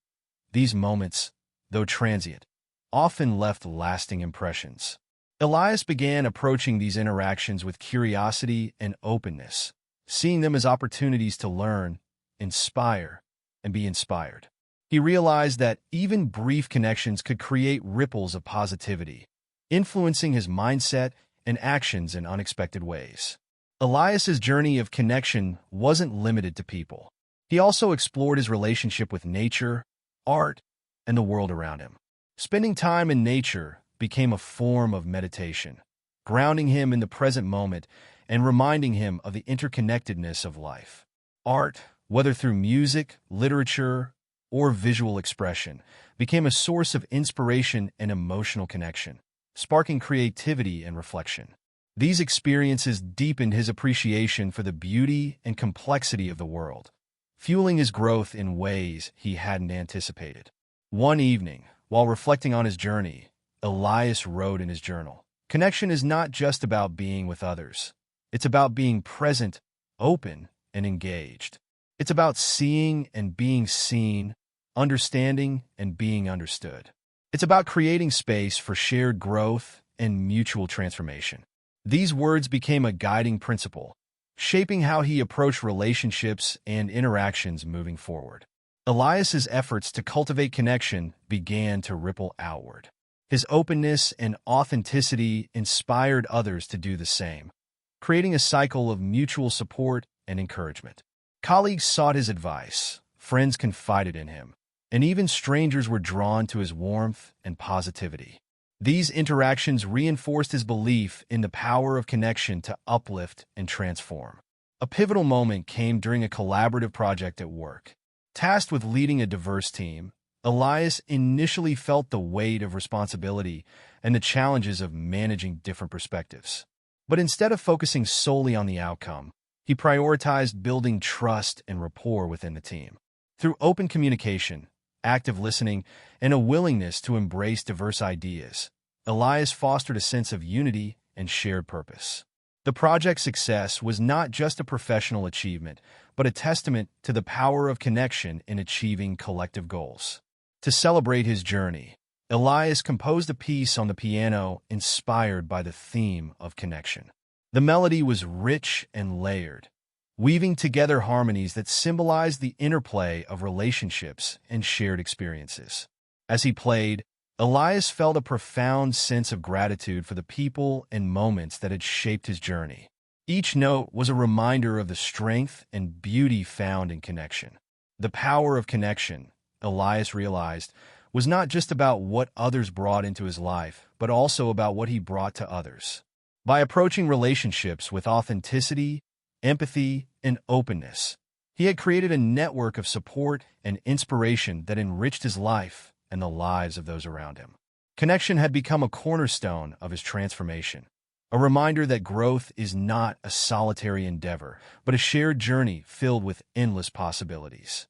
These moments, though transient, often left lasting impressions. Elias began approaching these interactions with curiosity and openness, seeing them as opportunities to learn, inspire, and be inspired. He realized that even brief connections could create ripples of positivity, influencing his mindset and actions in unexpected ways. Elias's journey of connection wasn't limited to people. He also explored his relationship with nature, art, and the world around him. Spending time in nature became a form of meditation, grounding him in the present moment and reminding him of the interconnectedness of life. Art, whether through music, literature, or visual expression, became a source of inspiration and emotional connection, sparking creativity and reflection. These experiences deepened his appreciation for the beauty and complexity of the world, fueling his growth in ways he hadn't anticipated. One evening, while reflecting on his journey, Elias wrote in his journal, "Connection is not just about being with others. It's about being present, open, and engaged. It's about seeing and being seen, understanding and being understood. It's about creating space for shared growth and mutual transformation." These words became a guiding principle, shaping how he approached relationships and interactions moving forward. Elias's efforts to cultivate connection began to ripple outward. His openness and authenticity inspired others to do the same, creating a cycle of mutual support and encouragement. Colleagues sought his advice, friends confided in him, and even strangers were drawn to his warmth and positivity. These interactions reinforced his belief in the power of connection to uplift and transform. A pivotal moment came during a collaborative project at work. Tasked with leading a diverse team, Elias initially felt the weight of responsibility and the challenges of managing different perspectives. But instead of focusing solely on the outcome, he prioritized building trust and rapport within the team. Through open communication, active listening, and a willingness to embrace diverse ideas, Elias fostered a sense of unity and shared purpose. The project's success was not just a professional achievement, but a testament to the power of connection in achieving collective goals. To celebrate his journey, Elias composed a piece on the piano inspired by the theme of connection. The melody was rich and layered, weaving together harmonies that symbolized the interplay of relationships and shared experiences. As he played, Elias felt a profound sense of gratitude for the people and moments that had shaped his journey. Each note was a reminder of the strength and beauty found in connection. The power of connection, Elias realized, was not just about what others brought into his life, but also about what he brought to others. By approaching relationships with authenticity, empathy, and openness, he had created a network of support and inspiration that enriched his life and the lives of those around him. Connection had become a cornerstone of his transformation, a reminder that growth is not a solitary endeavor, but a shared journey filled with endless possibilities.